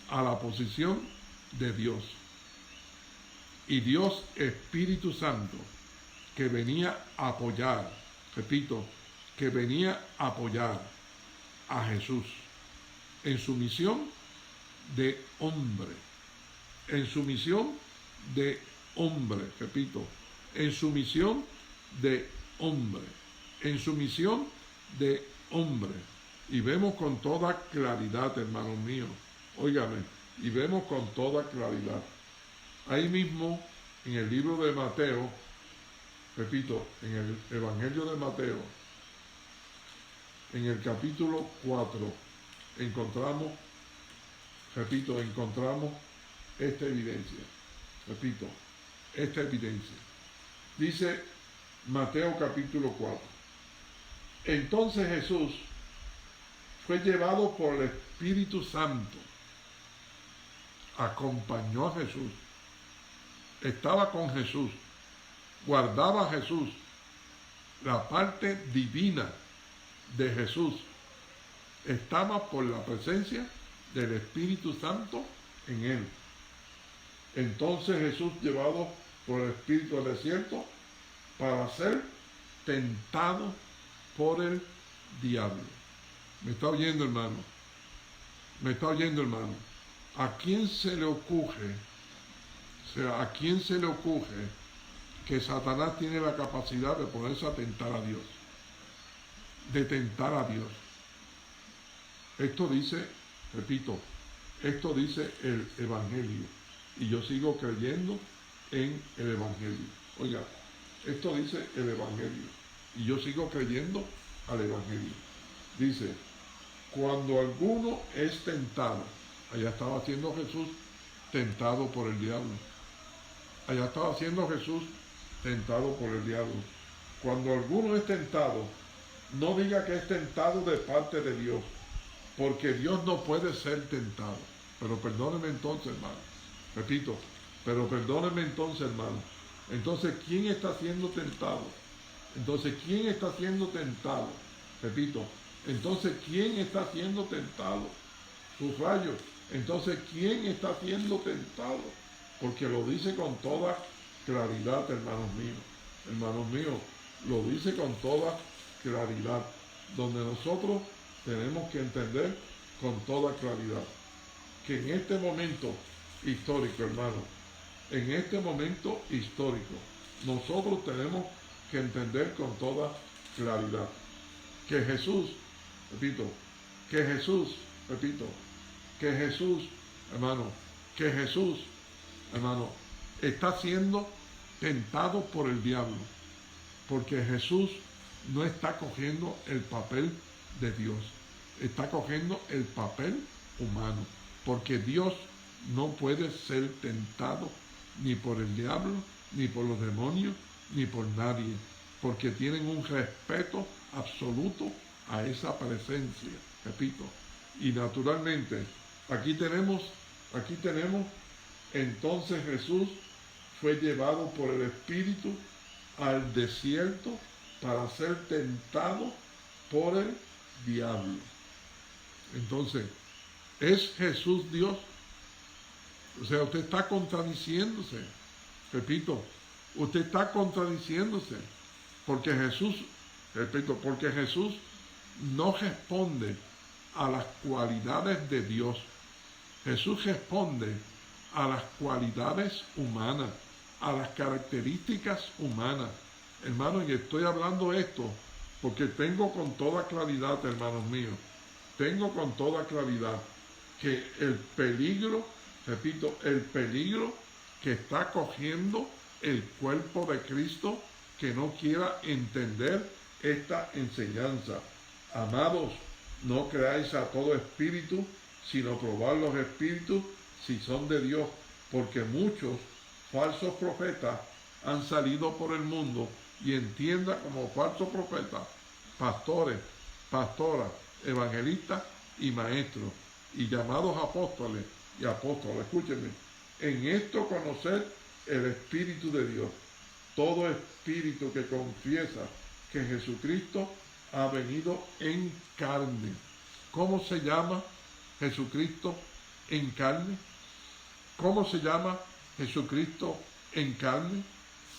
a la posición de Dios. Y Dios Espíritu Santo que venía a apoyar, repito, que venía a apoyar a Jesús en su misión de hombre, en su misión de hombre, repito, en su misión de hombre, en su misión de hombre. Y vemos con toda claridad, hermanos míos, óigame, y vemos con toda claridad. Ahí mismo, en el libro de Mateo, repito, en el Evangelio de Mateo, en el capítulo 4, encontramos, repito, encontramos esta evidencia. Repito, esta evidencia. Dice Mateo capítulo 4. Entonces Jesús fue llevado por el Espíritu Santo. Acompañó a Jesús. Estaba con Jesús. Guardaba a Jesús. La parte divina de Jesús estaba por la presencia del Espíritu Santo en él. Entonces Jesús, llevado por el Espíritu al desierto para ser tentado por el diablo. ¿Me está oyendo, hermano? ¿Me está oyendo, hermano? ¿A quién se le ocurre? O sea, ¿a quién se le ocurre que Satanás tiene la capacidad de ponerse a tentar a Dios? De tentar a Dios. Esto dice, repito, esto dice el Evangelio. Y yo sigo creyendo en el Evangelio. Oiga, esto dice el Evangelio. Y yo sigo creyendo al Evangelio. Dice, cuando alguno es tentado, allá estaba siendo Jesús tentado por el diablo. Allá estaba siendo Jesús tentado por el diablo. Cuando alguno es tentado, no diga que es tentado de parte de Dios, porque Dios no puede ser tentado. Pero perdóneme entonces, hermano. Repito, pero perdóneme entonces, hermano. Entonces, ¿quién está siendo tentado? Entonces, ¿quién está siendo tentado? Repito, entonces, ¿quién está siendo tentado? Subrayo. Entonces, ¿quién está siendo tentado? Porque lo dice con toda claridad, hermanos míos. Hermanos míos, lo dice con toda claridad. Donde nosotros tenemos que entender con toda claridad que en este momento histórico, hermano, en este momento histórico, nosotros tenemos que entender con toda claridad que Jesús, repito, hermano, está siendo tentado por el diablo, porque Jesús no está cogiendo el papel de Dios, está cogiendo el papel humano, porque Dios no puede ser tentado ni por el diablo, ni por los demonios, ni por nadie, porque tienen un respeto absoluto a esa presencia, repito. Y naturalmente, aquí tenemos, entonces Jesús fue llevado por el Espíritu al desierto para ser tentado por el diablo. Entonces, ¿es Jesús Dios? O sea, usted está contradiciéndose. Repito, usted está contradiciéndose. Porque Jesús, repito, porque Jesús no responde a las cualidades de Dios. Jesús responde a las cualidades humanas, a las características humanas. Hermano, y estoy hablando esto porque tengo con toda claridad, hermanos míos, tengo con toda claridad que el peligro, repito, el peligro que está cogiendo el cuerpo de Cristo, que no quiera entender esta enseñanza. Amados, no creáis a todo espíritu, sino probad los espíritus si son de Dios, porque muchos falsos profetas han salido por el mundo, y entienda como falsos profetas pastores, pastoras, evangelistas y maestros, y llamados apóstoles y apóstoles. Escúchenme, en esto conocer el Espíritu de Dios. Todo espíritu que confiesa que Jesucristo ha venido en carne. ¿Cómo se llama Jesucristo en carne? ¿Cómo se llama Jesucristo en carne?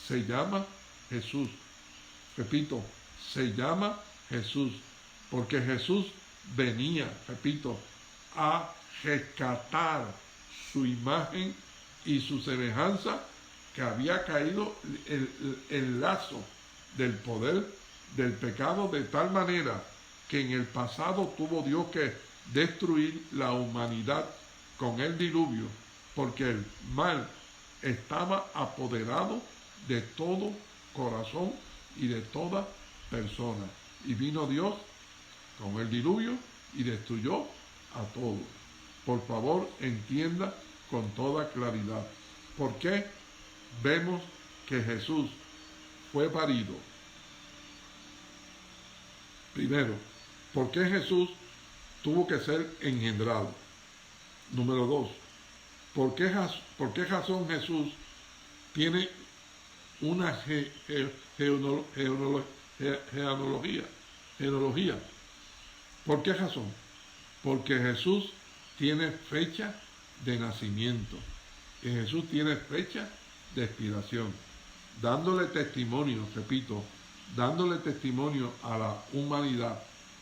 Se llama Jesús. Repito, se llama Jesús, porque Jesús venía, repito, a rescatar su imagen y su semejanza, que había caído el lazo del poder del pecado, de tal manera que en el pasado tuvo Dios que destruir la humanidad con el diluvio, porque el mal estaba apoderado de todo corazón y de toda persona. Y vino Dios con el diluvio y destruyó a todos. Por favor, entienda con toda claridad. ¿Por qué vemos que Jesús fue parido? Primero, ¿por qué Jesús tuvo que ser engendrado? Número 2, ¿por qué razón Jesús tiene una genealogía? ¿Por qué razón? Porque Jesús tiene fecha de nacimiento y Jesús tiene fecha de expiración, dándole testimonio, repito, dándole testimonio a la humanidad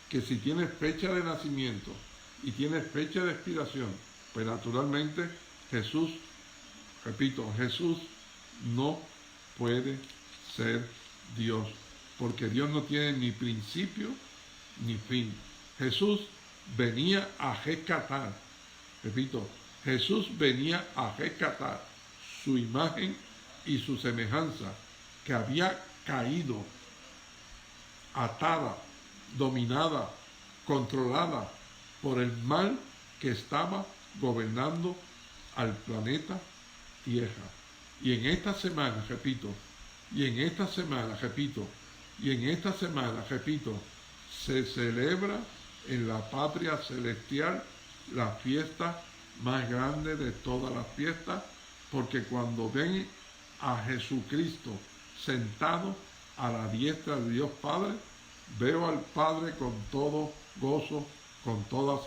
que si tiene fecha de nacimiento y tiene fecha de expiración, pues naturalmente Jesús, repito, Jesús no puede ser Dios, porque Dios no tiene ni principio ni fin. Jesús venía a rescatar, repito, Jesús venía a rescatar su imagen y su semejanza, que había caído atada, dominada, controlada por el mal que estaba gobernando al planeta Tierra. Y en esta semana, repito, se celebra en la patria celestial la fiesta más grande de todas las fiestas, porque cuando ven a Jesucristo sentado a la diestra de Dios Padre, veo al Padre con todo gozo, con toda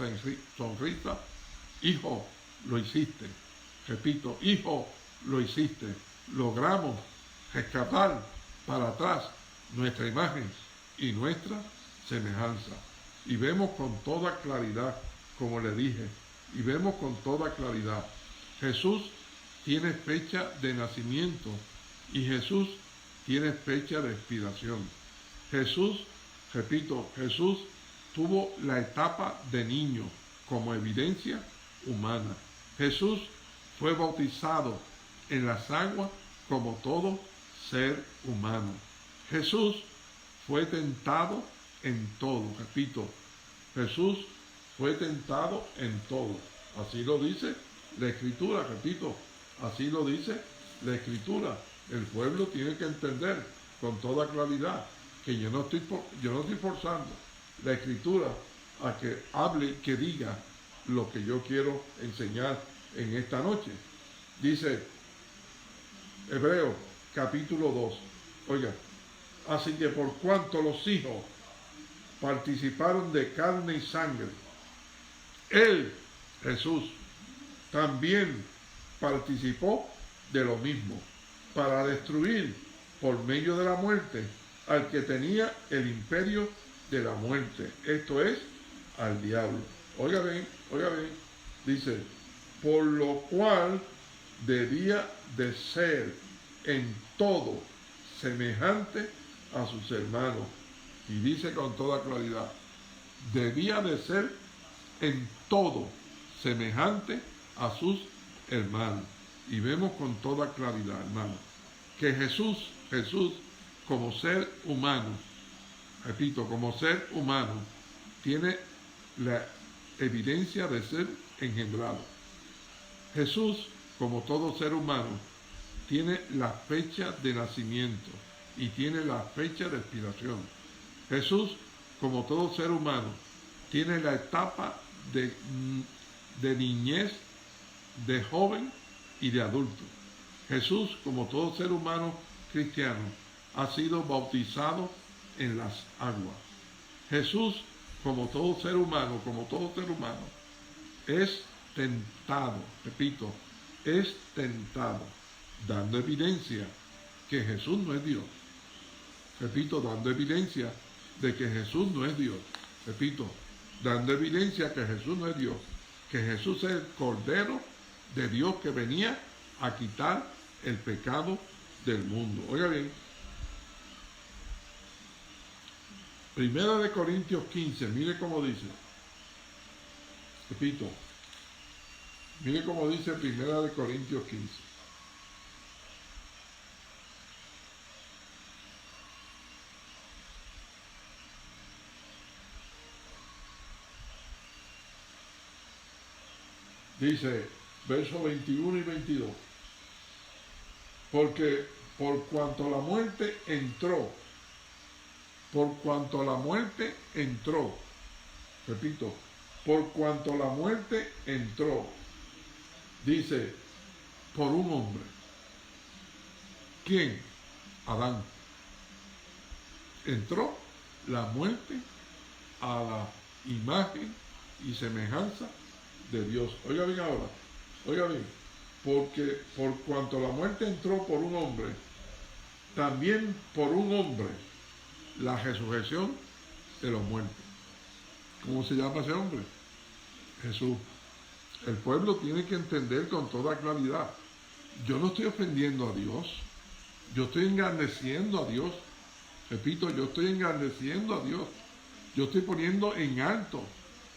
sonrisa. Hijo, lo hiciste. Repito, hijo, lo hiciste. Logramos rescatar para atrás nuestra imagen y nuestra semejanza. Y vemos con toda claridad, como le dije, y vemos con toda claridad, Jesús tiene fecha de nacimiento y Jesús tiene fecha de expiración. Jesús, repito, Jesús tuvo la etapa de niño como evidencia humana. Jesús fue bautizado en las aguas como todo ser humano. Jesús fue tentado en todo, repito, Jesús fue tentado en todo. Así lo dice la Escritura, repito, así lo dice la Escritura. El pueblo tiene que entender con toda claridad que yo no estoy forzando la Escritura a que hable, que diga lo que yo quiero enseñar en esta noche. Dice Hebreos capítulo 2. Oiga, así que por cuanto los hijos participaron de carne y sangre, Él, Jesús, también participó de lo mismo, para destruir por medio de la muerte al que tenía el imperio de la muerte, esto es, al diablo. Oiga bien, dice, por lo cual debía de ser en todo semejante a sus hermanos, Y dice con toda claridad, debía de ser en todo semejante a sus hermanos. Y vemos con toda claridad, hermano, que Jesús como ser humano, repito, como ser humano, tiene la evidencia de ser engendrado. Jesús, como todo ser humano, tiene la fecha de nacimiento y tiene la fecha de expiración. Jesús, como todo ser humano, tiene la etapa de niñez, de joven y de adulto. Jesús, como todo ser humano cristiano, ha sido bautizado en las aguas. Jesús, como todo ser humano, es tentado, repito, es tentado, dando evidencia que Jesús no es Dios. Repito, dando evidencia de que Jesús no es Dios. Repito, dando evidencia que Jesús no es Dios, que Jesús es el Cordero de Dios que venía a quitar el pecado del mundo. Oiga bien, 1 Corintios 15, mire cómo dice. Repito, mire cómo dice 1 Corintios 15. Dice, versos 21 y 22. Porque por cuanto la muerte entró, repito, por cuanto la muerte entró, dice, por un hombre. ¿Quién? Adán. Entró la muerte a la imagen y semejanza de Dios. Oiga bien ahora, oiga bien, porque por cuanto la muerte entró por un hombre, también por un hombre la resurrección de los muertos. ¿Cómo se llama ese hombre? Jesús. El pueblo tiene que entender con toda claridad. Yo no estoy ofendiendo a Dios, yo estoy engrandeciendo a Dios. Repito, yo estoy engrandeciendo a Dios. Yo estoy poniendo en alto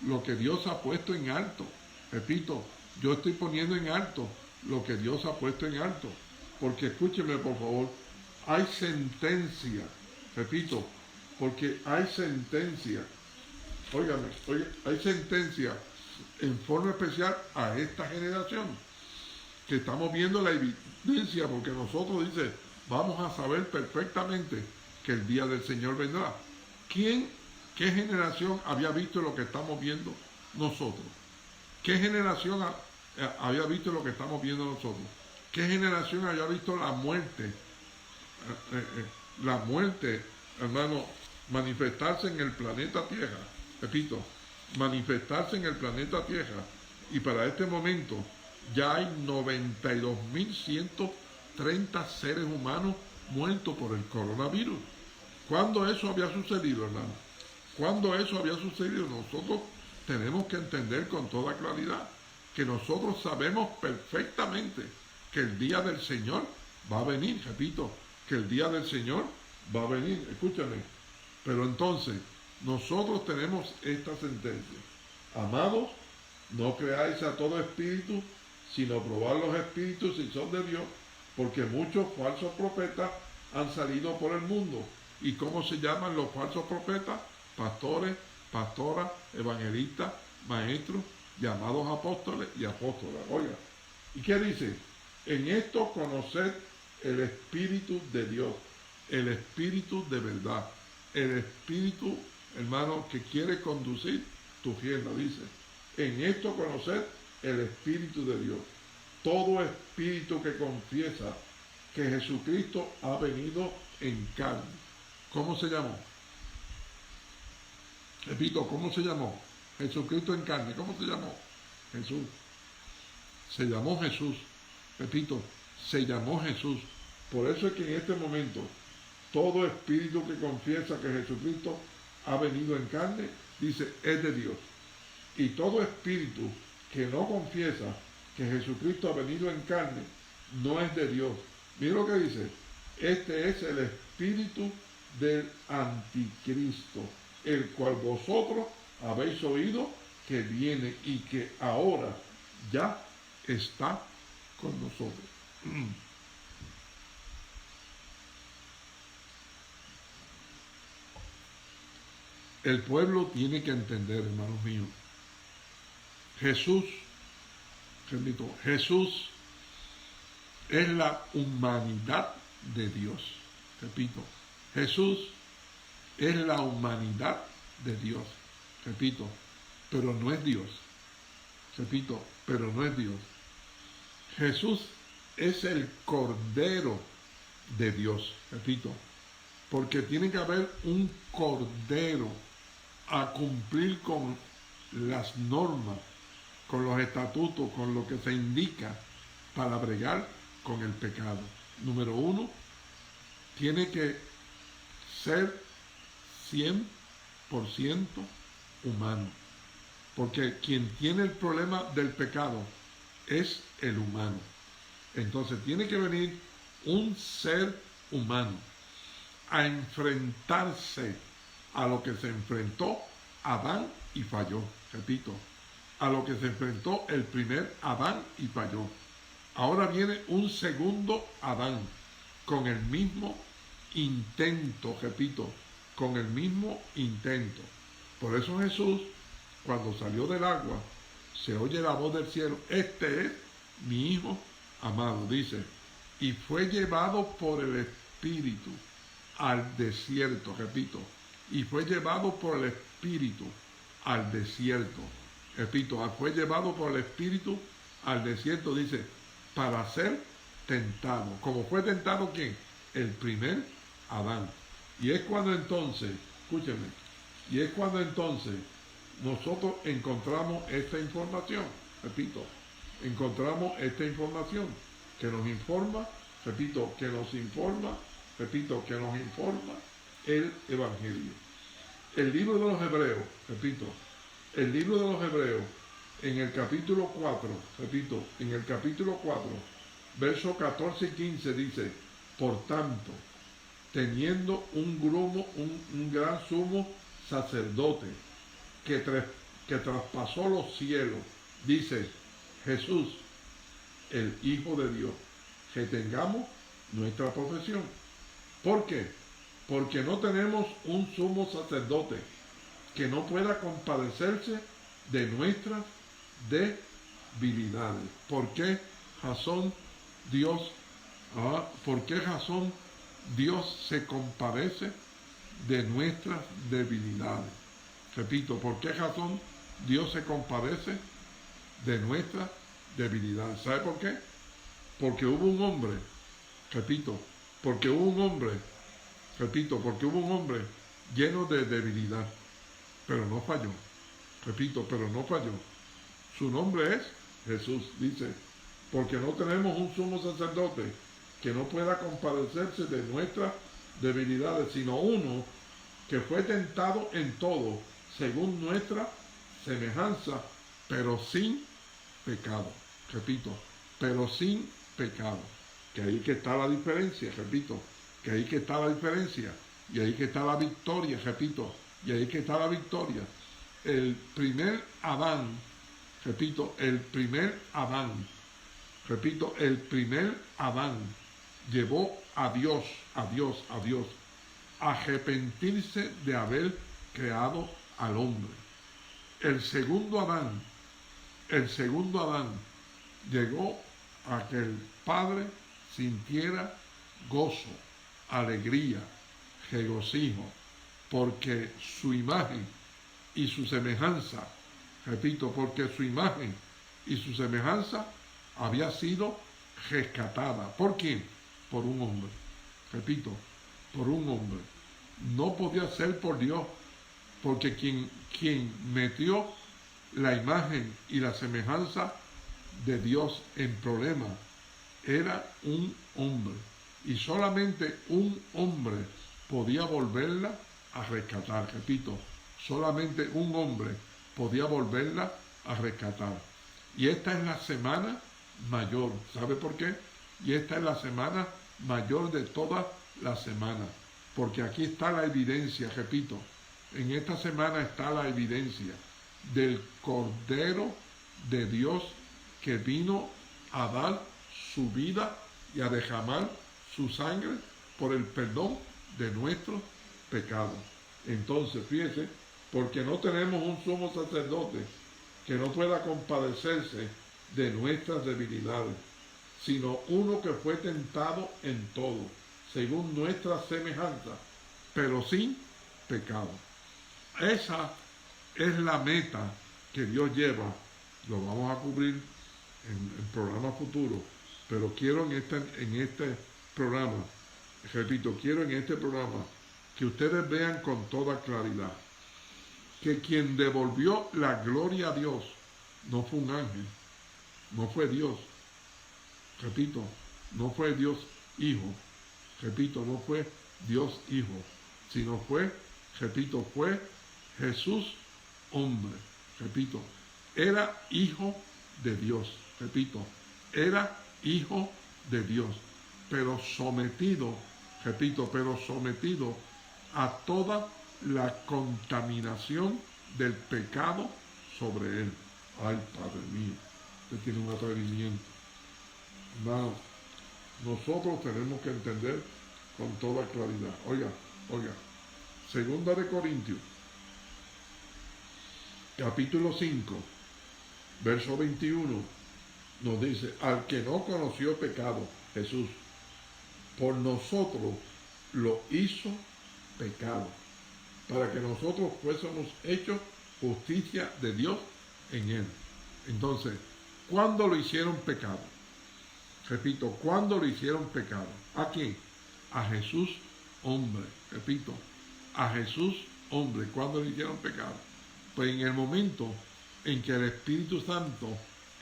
lo que Dios ha puesto en alto. Repito, yo estoy poniendo en alto lo que Dios ha puesto en alto. Porque escúcheme, por favor, hay sentencia. Repito, porque hay sentencia. Óigame, hay sentencia en forma especial a esta generación. Que estamos viendo la evidencia, porque nosotros, dice, vamos a saber perfectamente que el día del Señor vendrá. ¿Qué generación había visto lo que estamos viendo nosotros? ¿Qué generación había visto lo que estamos viendo nosotros? ¿Qué generación había visto la muerte? La muerte, hermano, manifestarse en el planeta Tierra. Repito, manifestarse en el planeta Tierra. Y para este momento ya hay 92.130 seres humanos muertos por el coronavirus. ¿Cuándo eso había sucedido, hermano? ¿Cuándo eso había sucedido? Nosotros tenemos que entender con toda claridad que nosotros sabemos perfectamente que el día del Señor va a venir. Repito, que el día del Señor va a venir. Escúchame. Pero entonces, nosotros tenemos esta sentencia. Amados, no creáis a todo espíritu, sino probad los espíritus si son de Dios, porque muchos falsos profetas han salido por el mundo. ¿Y cómo se llaman los falsos profetas? Pastores, pastoras, evangelistas, maestros, llamados apóstoles y apóstolas. Oiga, ¿y qué dice? En esto conoced el Espíritu de Dios, el Espíritu de verdad, el Espíritu, hermano, que quiere conducir tu rienda, dice. En esto conoced el Espíritu de Dios. Todo espíritu que confiesa que Jesucristo ha venido en carne. ¿Cómo se llamó? Repito, ¿cómo se llamó? Jesucristo en carne. ¿Cómo se llamó? Jesús. Se llamó Jesús. Repito, se llamó Jesús. Por eso es que en este momento, todo espíritu que confiesa que Jesucristo ha venido en carne, dice, es de Dios. Y todo espíritu que no confiesa que Jesucristo ha venido en carne, no es de Dios. Mira lo que dice. Este es el Espíritu del anticristo, el cual vosotros habéis oído que viene y que ahora ya está con nosotros. El pueblo tiene que entender, hermanos míos, Jesús es la humanidad de Dios. Repito, Jesús es la humanidad de Dios. Repito, pero no es Dios. Repito, pero no es Dios. Jesús es el Cordero de Dios. Repito, porque tiene que haber un Cordero a cumplir con las normas, con los estatutos, con lo que se indica para bregar con el pecado. Número uno, tiene que ser 100% humano, porque quien tiene el problema del pecado es el humano. Entonces tiene que venir un ser humano a enfrentarse a lo que se enfrentó Adán y falló. Repito, a lo que se enfrentó el primer Adán y falló. Ahora viene un segundo Adán con el mismo intento, repito, con el mismo intento. Por eso Jesús, cuando salió del agua, se oye la voz del cielo: este es mi Hijo amado, dice, y fue llevado por el Espíritu al desierto, repito, y fue llevado por el Espíritu al desierto, repito, fue llevado por el Espíritu al desierto, dice, para ser tentado. ¿Cómo fue tentado quién? El primer Adán. Y es cuando entonces, escúcheme, y es cuando entonces nosotros encontramos esta información, repito, encontramos esta información que nos informa, repito, que nos informa el Evangelio. El libro de los Hebreos, repito, el libro de los Hebreos, en el capítulo 4, repito, en el capítulo 4, versos 14 y 15 dice: por tanto, teniendo un gran sumo sacerdote que traspasó los cielos, dice Jesús, el Hijo de Dios, que tengamos nuestra profesión. ¿Por qué? Porque no tenemos un sumo sacerdote que no pueda compadecerse de nuestras debilidades. ¿Por qué razón Dios se compadece de nuestras debilidades? Repito, ¿por qué razón Dios se compadece de nuestras debilidades? ¿Sabe por qué? Porque hubo un hombre, repito, porque hubo un hombre lleno de debilidad, pero no falló. Repito, pero no falló. Su nombre es Jesús, dice, porque no tenemos un sumo sacerdote que no pueda compadecerse de nuestras debilidades, sino uno que fue tentado en todo, según nuestra semejanza, pero sin pecado. Repito, pero sin pecado. Que ahí que está la diferencia, repito, que ahí que está la diferencia, y ahí que está la victoria, repito, y ahí que está la victoria. El primer Adán, repito, el primer Adán llevó a Dios, a arrepentirse de haber creado al hombre. El segundo Adán llegó a que el Padre sintiera gozo, alegría, regocijo, porque su imagen y su semejanza, repito, porque su imagen y su semejanza había sido rescatada. ¿Por quién? Por un hombre. Repito, por un hombre. No podía ser por Dios, porque quien metió la imagen y la semejanza de Dios en problema era un hombre, y solamente un hombre podía volverla a rescatar. Repito, solamente un hombre podía volverla a rescatar. Y esta es la semana mayor. ¿Sabe por qué? Y esta es la semana mayor de todas las semanas. porque aquí está la evidencia, repito, en esta semana está la evidencia del Cordero de Dios que vino a dar su vida y a derramar su sangre por el perdón de nuestros pecados. Entonces, fíjese, porque no tenemos un sumo sacerdote que no pueda compadecerse de nuestras debilidades, sino uno que fue tentado en todo, según nuestra semejanza, pero sin pecado. Esa es la meta que Dios lleva. Lo vamos a cubrir en programas futuros, pero quiero en este programa, repito, quiero en este programa que ustedes vean con toda claridad que quien devolvió la gloria a Dios no fue un ángel, no fue Dios, repito, no fue Dios Hijo, repito, no fue Dios Hijo, sino fue, repito, fue Jesús hombre, repito, era hijo de Dios, repito, era hijo de Dios, pero sometido, repito, pero sometido a toda la contaminación del pecado sobre él. Ay, Padre mío, usted tiene un atrevimiento. Hermano, nosotros tenemos que entender con toda claridad. Oiga, Segunda de Corintios, capítulo 5, verso 21, nos dice, al que no conoció pecado, Jesús, por nosotros lo hizo pecado, para que nosotros fuésemos hechos justicia de Dios en él. Entonces, ¿cuándo lo hicieron pecado? Repito, ¿cuándo lo hicieron pecado? ¿A quién? A Jesús hombre. Repito, a Jesús hombre. ¿Cuándo lo hicieron pecado? Pues en el momento en que el Espíritu Santo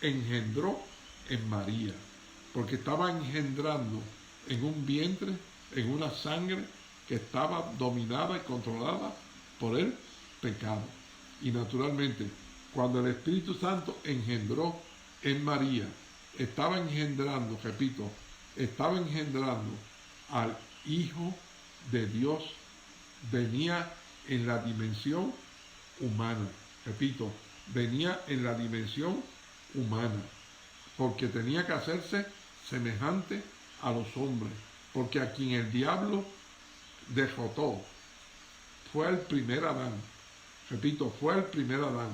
engendró en María, porque estaba engendrando en un vientre, en una sangre que estaba dominada y controlada por el pecado. Y naturalmente, cuando el Espíritu Santo engendró en María, estaba engendrando, repito, estaba engendrando al Hijo de Dios, venía en la dimensión humana, repito, venía en la dimensión humana, porque tenía que hacerse semejante a los hombres, porque a quien el diablo derrotó fue el primer Adán, repito, fue el primer Adán,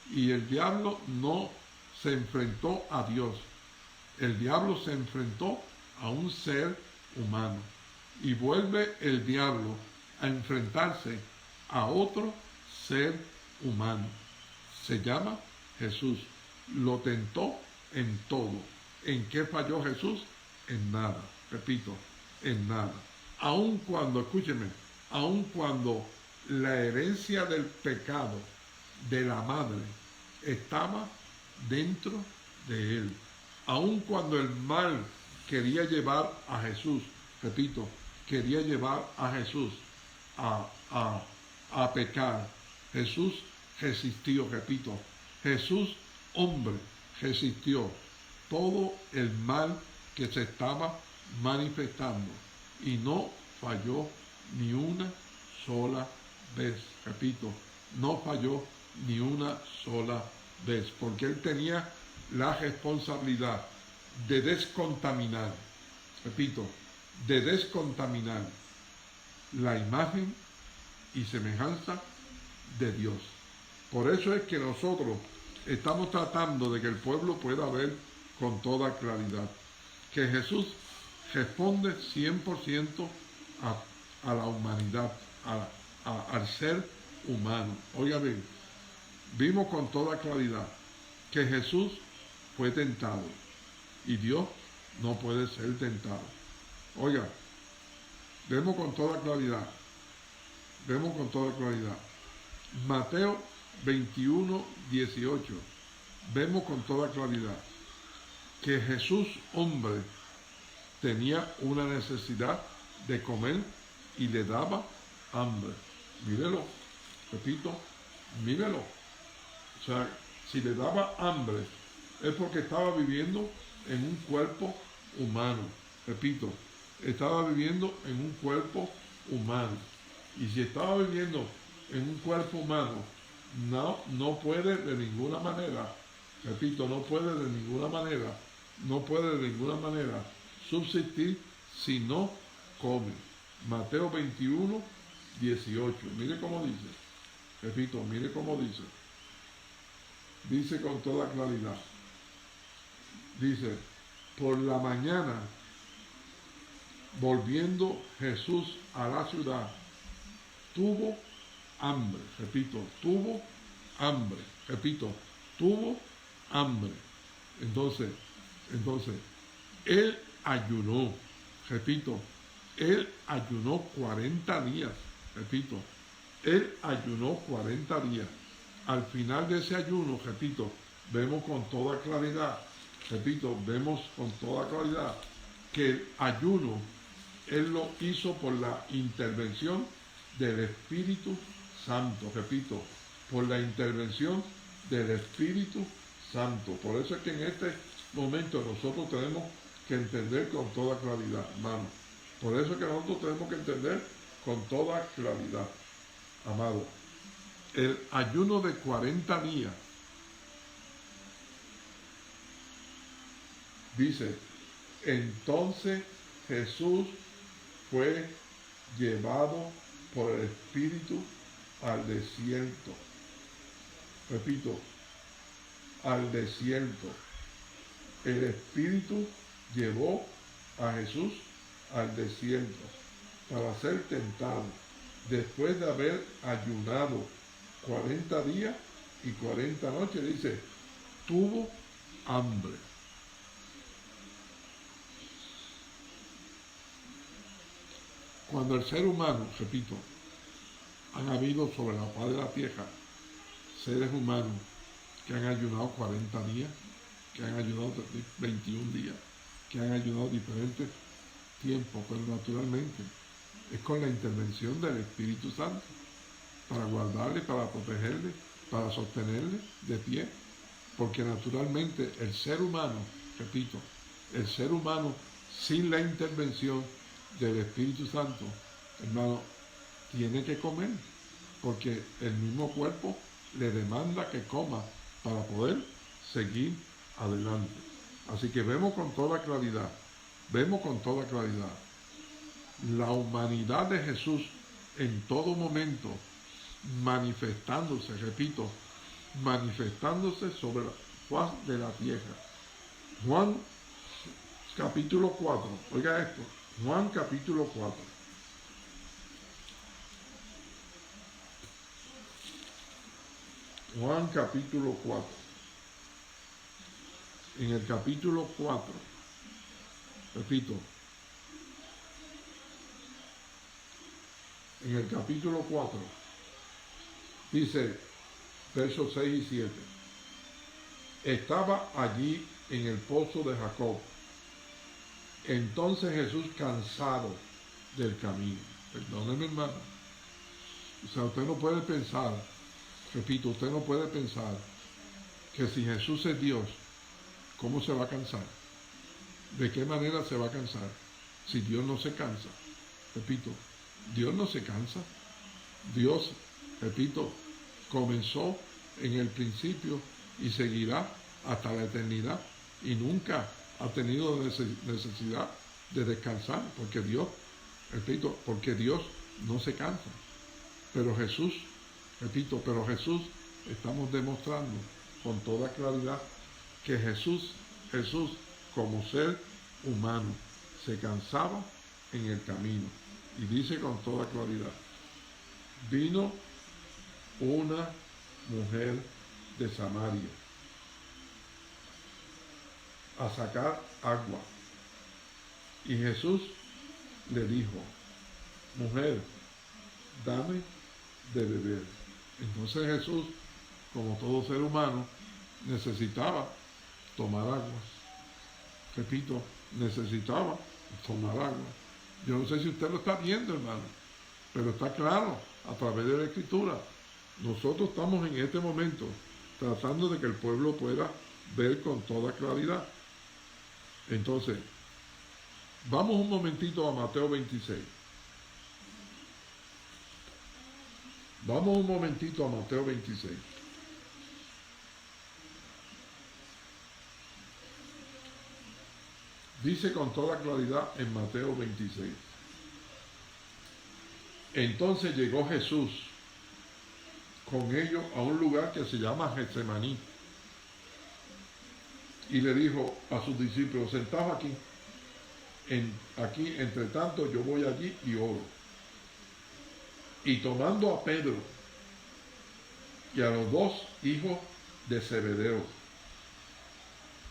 y el diablo no se enfrentó a Dios, el diablo se enfrentó a un ser humano, y vuelve el diablo a enfrentarse a otro ser humano, se llama Jesús, lo tentó en todo. ¿En qué falló Jesús? En nada, repito, en nada. Aun cuando, escúcheme, aun cuando la herencia del pecado de la madre estaba dentro de él, aun cuando el mal quería llevar a Jesús, repito, quería llevar a Jesús a pecar, Jesús resistió, repito, Jesús hombre resistió todo el mal que se estaba manifestando y no falló ni una sola vez, repito, no falló ni una sola vez, porque él tenía la responsabilidad de descontaminar, repito, de descontaminar la imagen y semejanza de Dios. Por eso es que nosotros estamos tratando de que el pueblo pueda ver con toda claridad que Jesús responde 100% a la humanidad, al ser humano. Oiga bien, vimos con toda claridad que Jesús fue tentado y Dios no puede ser tentado. Oiga, vemos con toda claridad, Mateo 21, 18, vemos con toda claridad que Jesús, hombre, tenía una necesidad de comer y le daba hambre. Mírelo, repito, mírelo. O sea, si le daba hambre es porque estaba viviendo en un cuerpo humano. Repito, estaba viviendo en un cuerpo humano. Y si estaba viviendo en un cuerpo humano, no puede de ninguna manera, repito, no puede de ninguna manera subsistir si no come. Mateo 21, 18. Mire cómo dice. Repito, mire cómo dice. Dice con toda claridad. Dice, por la mañana, volviendo Jesús a la ciudad, tuvo hambre. Repito, tuvo hambre. Repito, tuvo hambre. Entonces, él ayunó. Repito, él ayunó 40 días. Repito, él ayunó 40 días. Al final de ese ayuno, repito, vemos con toda claridad, que el ayuno, él lo hizo por la intervención del Espíritu Santo. Repito, por la intervención del Espíritu Santo. Por eso es que en este momento nosotros tenemos que entender con toda claridad, hermano. Por eso es que nosotros tenemos que entender con toda claridad, amado. El ayuno de 40 días, dice, entonces Jesús fue llevado por el Espíritu al desierto. Repito, al desierto. El Espíritu llevó a Jesús al desierto para ser tentado, después de haber ayunado 40 días y 40 noches, dice, tuvo hambre. Cuando el ser humano, repito, han habido sobre la faz de la tierra seres humanos que han ayunado 40 días, que han ayunado 21 días, que han ayunado diferentes tiempos, pero naturalmente es con la intervención del Espíritu Santo, para guardarle, para protegerle, para sostenerle de pie, porque naturalmente el ser humano, repito, el ser humano sin la intervención del Espíritu Santo, hermano, tiene que comer, porque el mismo cuerpo le demanda que coma para poder seguir adelante. Así que vemos con toda claridad, la humanidad de Jesús en todo momento, manifestándose, repito, manifestándose sobre la faz de la tierra. Juan capítulo 4, oiga esto, Juan capítulo 4. Juan capítulo 4. En el capítulo 4, repito, en el capítulo 4, dice, versos 6 y 7, estaba allí en el pozo de Jacob. Entonces Jesús, cansado del camino, perdóneme, hermano, o sea, usted no puede pensar, repito, usted no puede pensar que si Jesús es Dios, ¿cómo se va a cansar? ¿De qué manera se va a cansar? Si Dios no se cansa. Repito, Dios no se cansa. Dios, repito, comenzó en el principio y seguirá hasta la eternidad y nunca ha tenido necesidad de descansar, porque Dios, repito, porque Dios no se cansa. Pero Jesús, repito, estamos demostrando con toda claridad que Jesús como ser humano se cansaba en el camino. Y dice con toda claridad, vino una mujer de Samaria a sacar agua. Y Jesús le dijo, mujer, dame de beber. Entonces Jesús, como todo ser humano, necesitaba tomar agua. Repito, necesitaba tomar agua. Yo no sé si usted lo está viendo, hermano, pero está claro a través de la Escritura. Nosotros estamos en este momento tratando de que el pueblo pueda ver con toda claridad. Entonces, vamos un momentito a Mateo 26. Vamos un momentito a Mateo 26. Dice con toda claridad en Mateo 26. Entonces llegó Jesús con ellos a un lugar que se llama Getsemaní y le dijo a sus discípulos, sentaos aquí, aquí entre tanto yo voy allí y oro. Y tomando a Pedro y a los dos hijos de Zebedeo,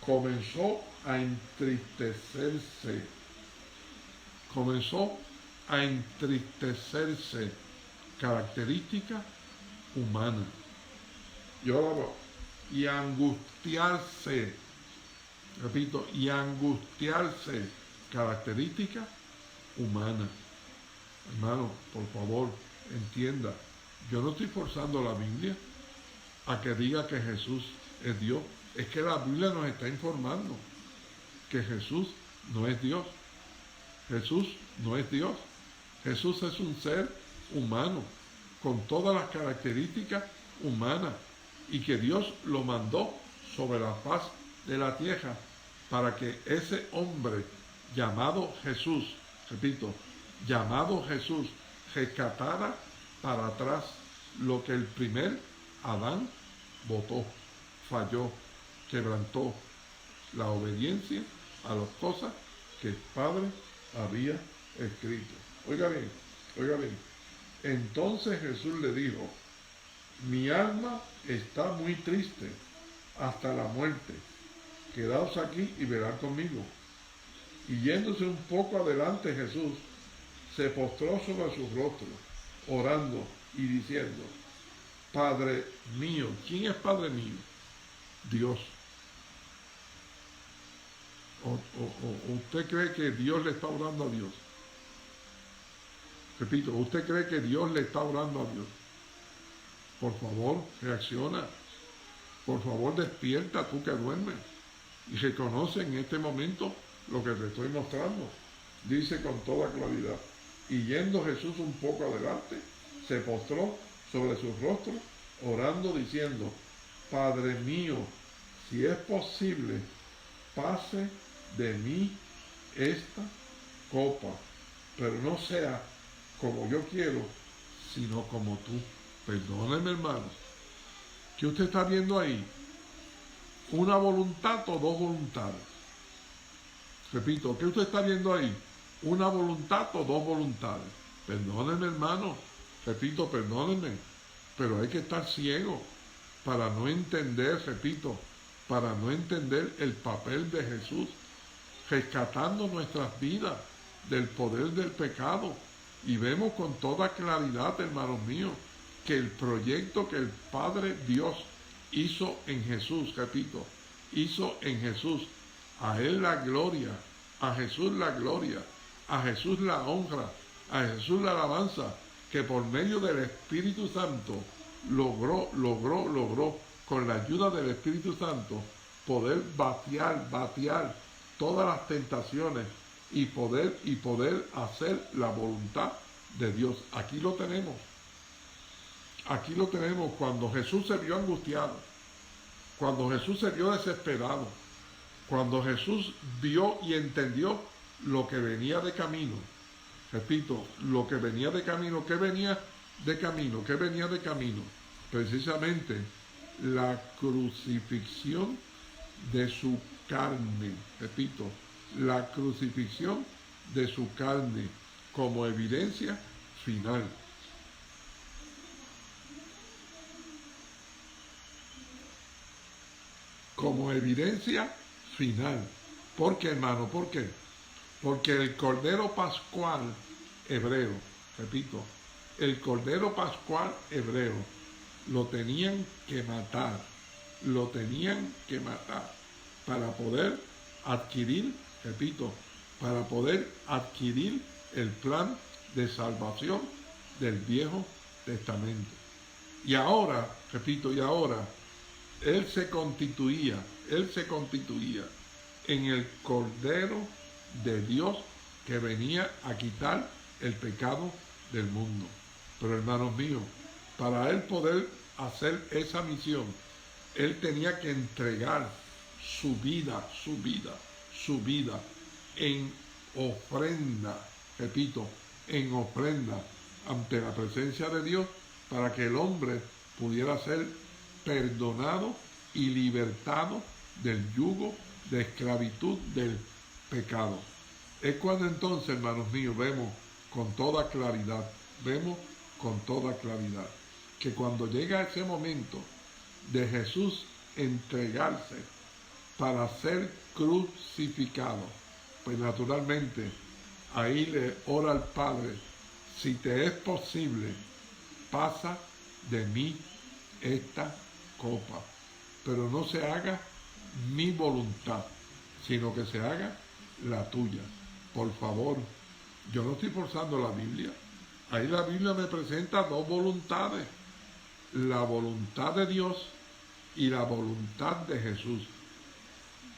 comenzó a entristecerse. Característica humana. Y ahora y angustiarse. Repito, y angustiarse. Característica humana. Hermano, por favor, entienda. Yo no estoy forzando la Biblia a que diga que Jesús es Dios. Es que la Biblia nos está informando que Jesús no es Dios. Jesús no es Dios. Jesús es un ser humano con todas las características humanas y que Dios lo mandó sobre la faz de la tierra para que ese hombre llamado Jesús, repito, llamado Jesús, rescatara para atrás lo que el primer Adán botó, falló, quebrantó la obediencia a las cosas que el Padre había escrito. Oiga bien. Entonces Jesús le dijo, mi alma está muy triste hasta la muerte. Quedaos aquí y verán conmigo. Y yéndose un poco adelante Jesús, se postró sobre su rostro, orando y diciendo, Padre mío. ¿Quién es Padre mío? Dios. ¿O usted cree que Dios le está orando a Dios? Repito, ¿usted cree que Dios le está orando a Dios? Por favor, reacciona. Por favor, despierta tú que duermes. Y reconoce en este momento lo que te estoy mostrando. Dice con toda claridad. Y yendo Jesús un poco adelante, se postró sobre su rostro, orando diciendo, Padre mío, si es posible, pase de mí esta copa, pero no sea como yo quiero, sino como tú. Perdóneme, hermano. ¿Qué usted está viendo ahí? ¿Una voluntad o dos voluntades? Repito, ¿qué usted está viendo ahí? ¿Una voluntad o dos voluntades? Perdónenme, hermano. Repito, perdónenme. Pero hay que estar ciego para no entender, repito, para no entender el papel de Jesús, rescatando nuestras vidas del poder del pecado. Y vemos con toda claridad, hermanos míos, que el proyecto que el Padre Dios hizo en Jesús, repito, hizo en Jesús, a Él la gloria, a Jesús la gloria, a Jesús la honra, a Jesús la alabanza, que por medio del Espíritu Santo logró, con la ayuda del Espíritu Santo, poder batear todas las tentaciones y poder hacer la voluntad de Dios. Aquí lo tenemos cuando Jesús se vio angustiado, cuando Jesús se vio desesperado, cuando Jesús vio y entendió lo que venía de camino. Repito, lo que venía de camino. ¿Qué venía de camino? ¿Qué venía de camino? Precisamente la crucifixión de su carne. Repito, la crucifixión de su carne como evidencia final. Como evidencia final. ¿Por qué, hermano? ¿Por qué? Porque el Cordero Pascual hebreo, repito, el Cordero Pascual hebreo lo tenían que matar para poder adquirir, repito, para poder adquirir el plan de salvación del Viejo Testamento. Y ahora, repito, Él se constituía en el Cordero de Dios que venía a quitar el pecado del mundo. Pero hermanos míos, Para él poder hacer esa misión, él tenía que entregar su vida en ofrenda, repito, en ofrenda ante la presencia de Dios, para que el hombre pudiera ser perdonado y libertado del yugo de esclavitud del pecado. Es cuando entonces, hermanos míos, vemos con toda claridad, que cuando llega ese momento de Jesús entregarse para ser crucificado, pues naturalmente ahí le ora al Padre: si te es posible, pasa de mí esta copa, pero no se haga mi voluntad, sino que se haga la tuya. Por favor, yo no estoy forzando la Biblia. Ahí la Biblia me presenta dos voluntades: la voluntad de Dios y la voluntad de Jesús.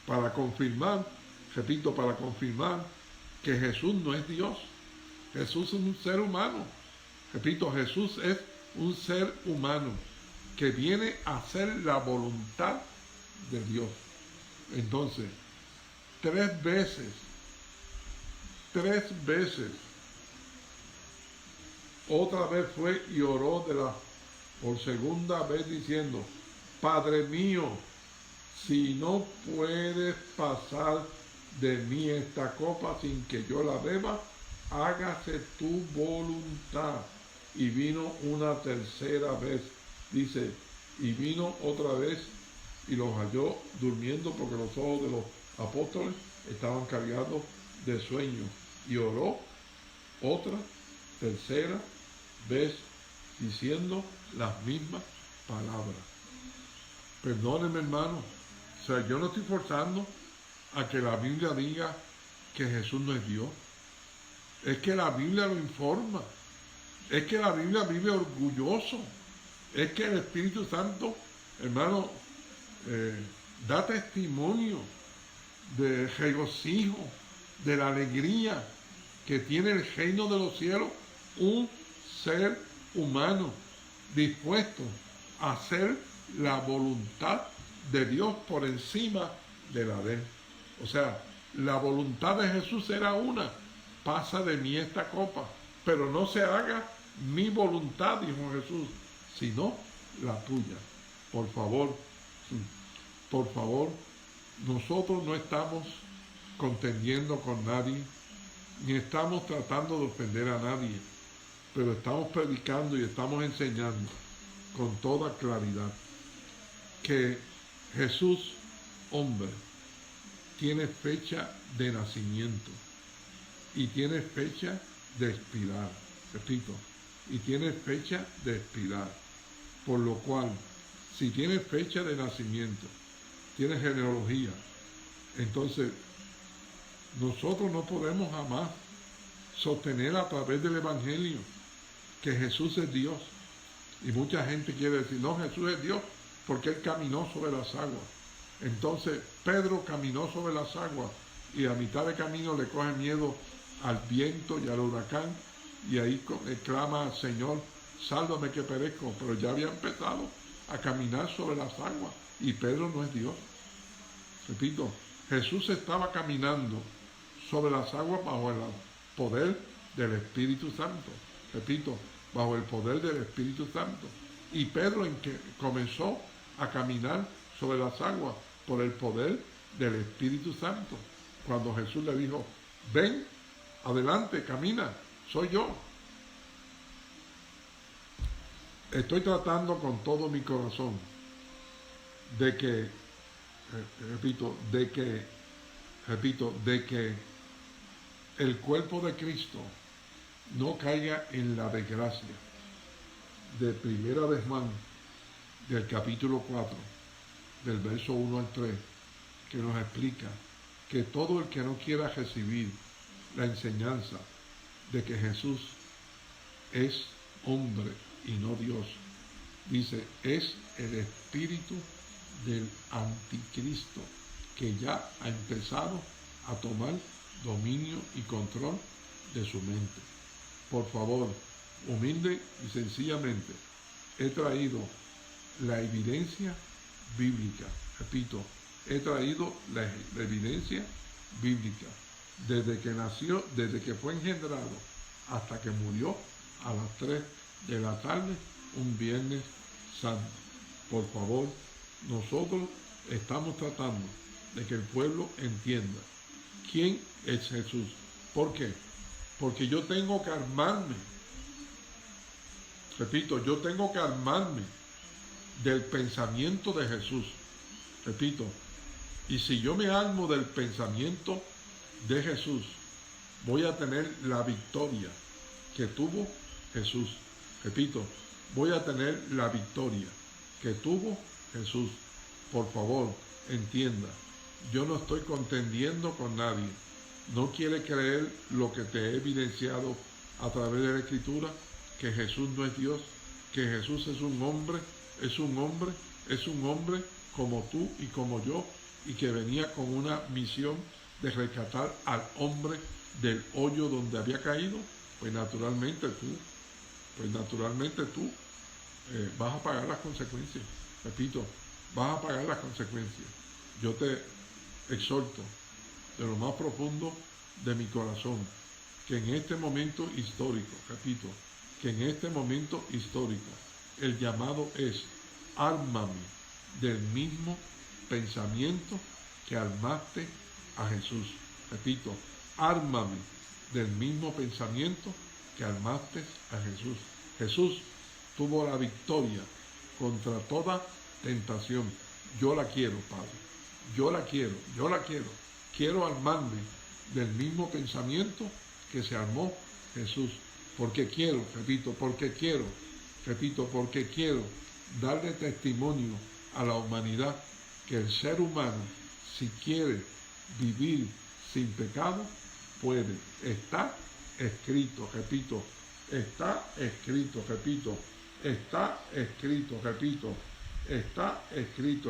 Para confirmar, repito, para confirmar que Jesús no es Dios. Jesús es un ser humano. Repito, Jesús es un ser humano que viene a hacer la voluntad de Dios. Entonces, tres veces, otra vez fue y oró por segunda vez diciendo: Padre mío, si no puedes pasar de mí esta copa sin que yo la beba, hágase tu voluntad. Y vino una tercera vez, dice, y vino otra vez y los halló durmiendo, porque los ojos de los apóstoles estaban cargados de sueño. Y oró otra tercera vez diciendo las mismas palabras. Perdónenme, hermano, o sea, yo no estoy forzando a que la Biblia diga que Jesús no es Dios. Es que la Biblia lo informa. Es que la Biblia vive orgulloso. Es que el Espíritu Santo, hermano, da testimonio de regocijo, de la alegría que tiene el reino de los cielos, un ser humano dispuesto a hacer la voluntad de Dios por encima de la de él. O sea, la voluntad de Jesús era una: pasa de mí esta copa, pero no se haga mi voluntad, dijo Jesús, sino la tuya. Por favor, nosotros no estamos contendiendo con nadie, ni estamos tratando de ofender a nadie, pero estamos predicando y estamos enseñando con toda claridad que Jesús, hombre, tiene fecha de nacimiento y tiene fecha de expirar, repito, y tiene fecha de expirar, por lo cual, si tiene fecha de nacimiento, tiene genealogía, entonces nosotros no podemos jamás sostener a través del Evangelio que Jesús es Dios. Y mucha gente quiere decir: no, Jesús es Dios porque Él caminó sobre las aguas. Entonces Pedro caminó sobre las aguas y a mitad de camino le coge miedo al viento y al huracán, y ahí clama: Señor, sálvame que perezco. Pero ya había empezado a caminar sobre las aguas y Pedro no es Dios. Repito, Jesús estaba caminando sobre las aguas bajo el poder del Espíritu Santo. Repito, bajo el poder del Espíritu Santo. Y Pedro comenzó a caminar sobre las aguas por el poder del Espíritu Santo. Cuando Jesús le dijo: ven, adelante, camina, soy yo. Estoy tratando con todo mi corazón de que, de que el cuerpo de Cristo no caiga en la desgracia de Primera de Juan, del capítulo 4, del verso 1 al 3, que nos explica que todo el que no quiera recibir la enseñanza de que Jesús es hombre y no Dios, dice, es el espíritu del anticristo que ya ha empezado a tomar dominio y control de su mente. Por favor, humilde y sencillamente, he traído la evidencia bíblica. Repito, he traído la evidencia bíblica. Desde que nació, desde que fue engendrado hasta que murió a las 3 de la tarde, un viernes santo. Por favor, nosotros estamos tratando de que el pueblo entienda quién es Jesús. ¿Por qué? Porque yo tengo que armarme. Repito, yo tengo que armarme del pensamiento de Jesús. Repito, y si yo me armo del pensamiento de Jesús, voy a tener la victoria que tuvo Jesús. Repito, voy a tener la victoria que tuvo Jesús. Por favor, entienda, yo no estoy contendiendo con nadie. ¿No quiere creer lo que te he evidenciado a través de la Escritura? Que Jesús no es Dios, que Jesús es un hombre como tú y como yo, y que venía con una misión de rescatar al hombre del hoyo donde había caído. Pues naturalmente tú vas a pagar las consecuencias. Repito, vas a pagar las consecuencias. Yo te exhorto de lo más profundo de mi corazón que en este momento histórico, repito, que en este momento histórico el llamado es: ármame del mismo pensamiento que armaste a Jesús. Repito, ármame del mismo pensamiento que armaste a Jesús. Jesús tuvo la victoria contra toda tentación. Yo la quiero, Padre. Yo la quiero. Quiero armarme del mismo pensamiento que se armó Jesús. Porque quiero darle testimonio a la humanidad que el ser humano, si quiere vivir sin pecado, puede. Está escrito, está escrito.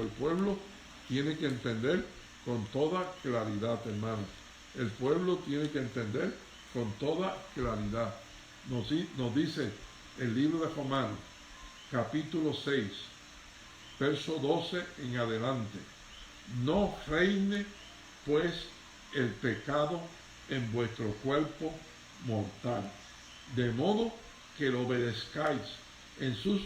El pueblo tiene que entender con toda claridad, hermanos. El pueblo tiene que entender con toda claridad. Nos dice el libro de Romanos, capítulo 6, verso 12 en adelante: no reine pues el pecado en vuestro cuerpo mortal, de modo que lo obedezcáis en sus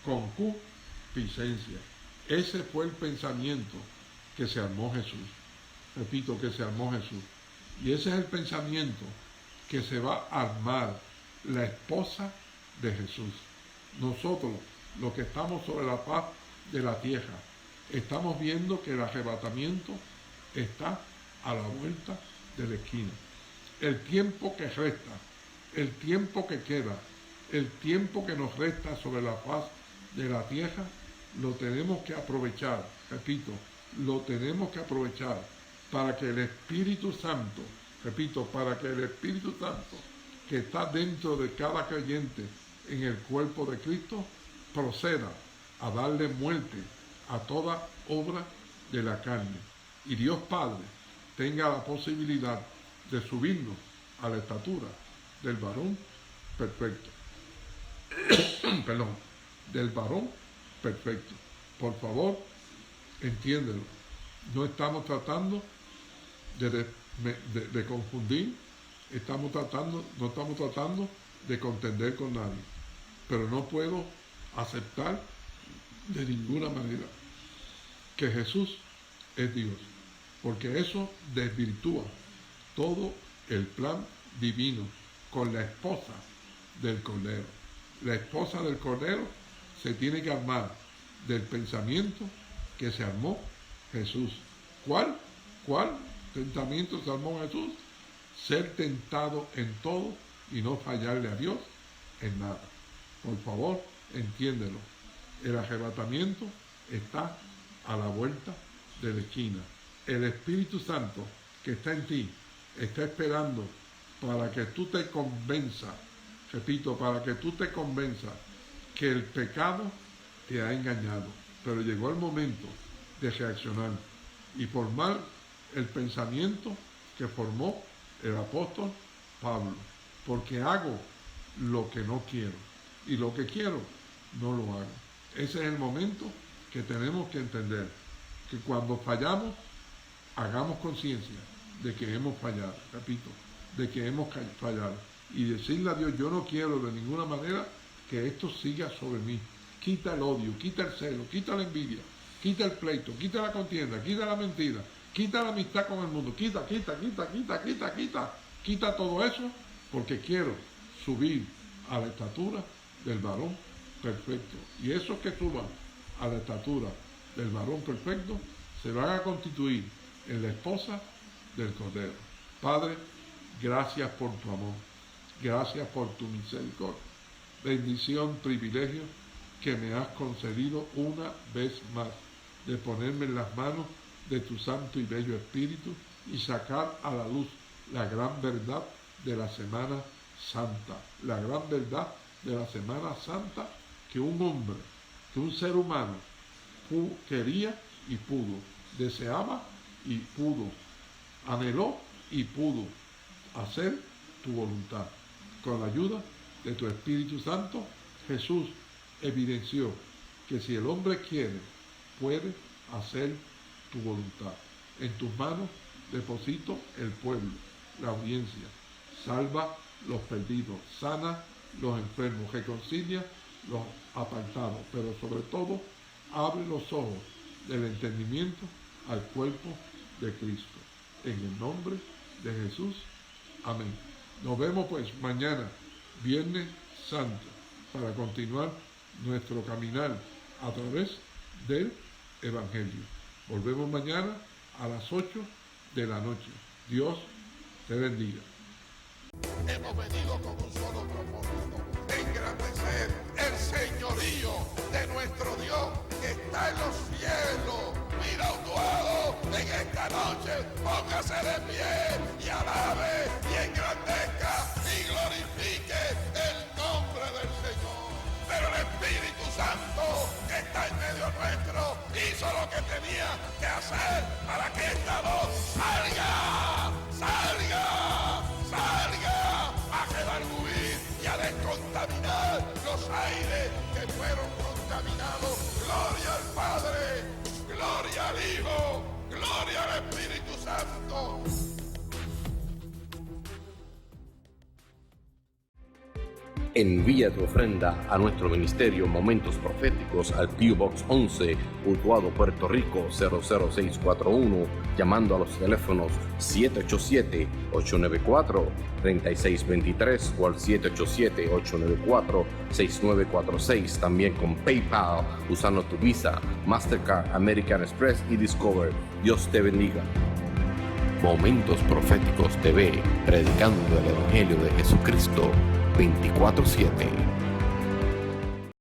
concupiscencias. Ese fue el pensamiento que se armó Jesús. Repito, que se armó Jesús. Y ese es el pensamiento que se va a armar la esposa de Jesús. Nosotros, los que estamos sobre la faz de la tierra, estamos viendo que el arrebatamiento está a la vuelta de la esquina. El tiempo que resta, el tiempo que queda, el tiempo que nos resta sobre la faz de la tierra, lo tenemos que aprovechar. Repito, lo tenemos que aprovechar para que el Espíritu Santo, que está dentro de cada creyente en el cuerpo de Cristo, proceda a darle muerte a toda obra de la carne. Y Dios Padre tenga la posibilidad de subirnos a la estatura del varón perfecto. Del varón perfecto. Por favor, entiéndelo. No estamos tratando de confundir, no estamos tratando de contender con nadie. Pero no puedo aceptar de ninguna manera que Jesús es Dios, porque eso desvirtúa todo el plan divino con la esposa del Cordero. La esposa del Cordero se tiene que armar del pensamiento que se armó Jesús. ¿Cuál pensamiento se armó Jesús? Ser tentado en todo y no fallarle a Dios en nada. Por favor, entiéndelo. El arrebatamiento está a la vuelta de la esquina. El Espíritu Santo que está en ti está esperando para que tú te convenzas, que el pecado te ha engañado. Pero llegó el momento de reaccionar y formar el pensamiento que formó el apóstol Pablo. Porque hago lo que no quiero, y lo que quiero no lo haga. Ese es el momento que tenemos que entender, que cuando fallamos, hagamos conciencia de que hemos fallado, repito, de que hemos fallado, y decirle a Dios, yo no quiero de ninguna manera que esto siga sobre mí. Quita el odio, quita el celo, quita la envidia, quita el pleito, quita la contienda, quita la mentira, quita la amistad con el mundo, quita todo eso, porque quiero subir a la estatura del varón perfecto. Y esos que suban a la estatura del varón perfecto se van a constituir en la esposa del Cordero. Padre, gracias por tu amor, gracias por tu misericordia, bendición, privilegio que me has concedido una vez más de ponerme en las manos de tu santo y bello Espíritu y sacar a la luz la gran verdad de la Semana Santa, la gran verdad de la Semana Santa que un hombre, que un ser humano quería y pudo, deseaba y pudo, anheló y pudo hacer tu voluntad. Con la ayuda de tu Espíritu Santo, Jesús evidenció que si el hombre quiere, puede hacer tu voluntad. En tus manos deposito el pueblo, la audiencia. Salva los perdidos, sana los enfermos, reconcilia los apartados, pero sobre todo abre los ojos del entendimiento al cuerpo de Cristo. En el nombre de Jesús. Amén. Nos vemos pues mañana, Viernes Santo, para continuar nuestro caminar a través del Evangelio. Volvemos mañana a las 8 de la noche. Dios te bendiga. Hemos venido con un solo propósito: engrandecer el señorío de nuestro Dios que está en los cielos. Mira Utuado, en esta noche póngase de pie y alabe y engrandezca y glorifique el nombre del Señor. Pero el Espíritu Santo que está en medio nuestro hizo lo que tenía que hacer para que esta voz salga a redarguir y a descontaminar los aires que fueron contaminados. Gloria al Padre, gloria al Hijo, gloria al Espíritu Santo. Envía tu ofrenda a nuestro ministerio Momentos Proféticos al P.O. Box 11, Utuado, Puerto Rico 00641, llamando a los teléfonos 787-894-3623 o al 787-894-6946. También con PayPal, usando tu Visa, Mastercard, American Express y Discover. Dios te bendiga. Momentos Proféticos TV, predicando el Evangelio de Jesucristo 24/7.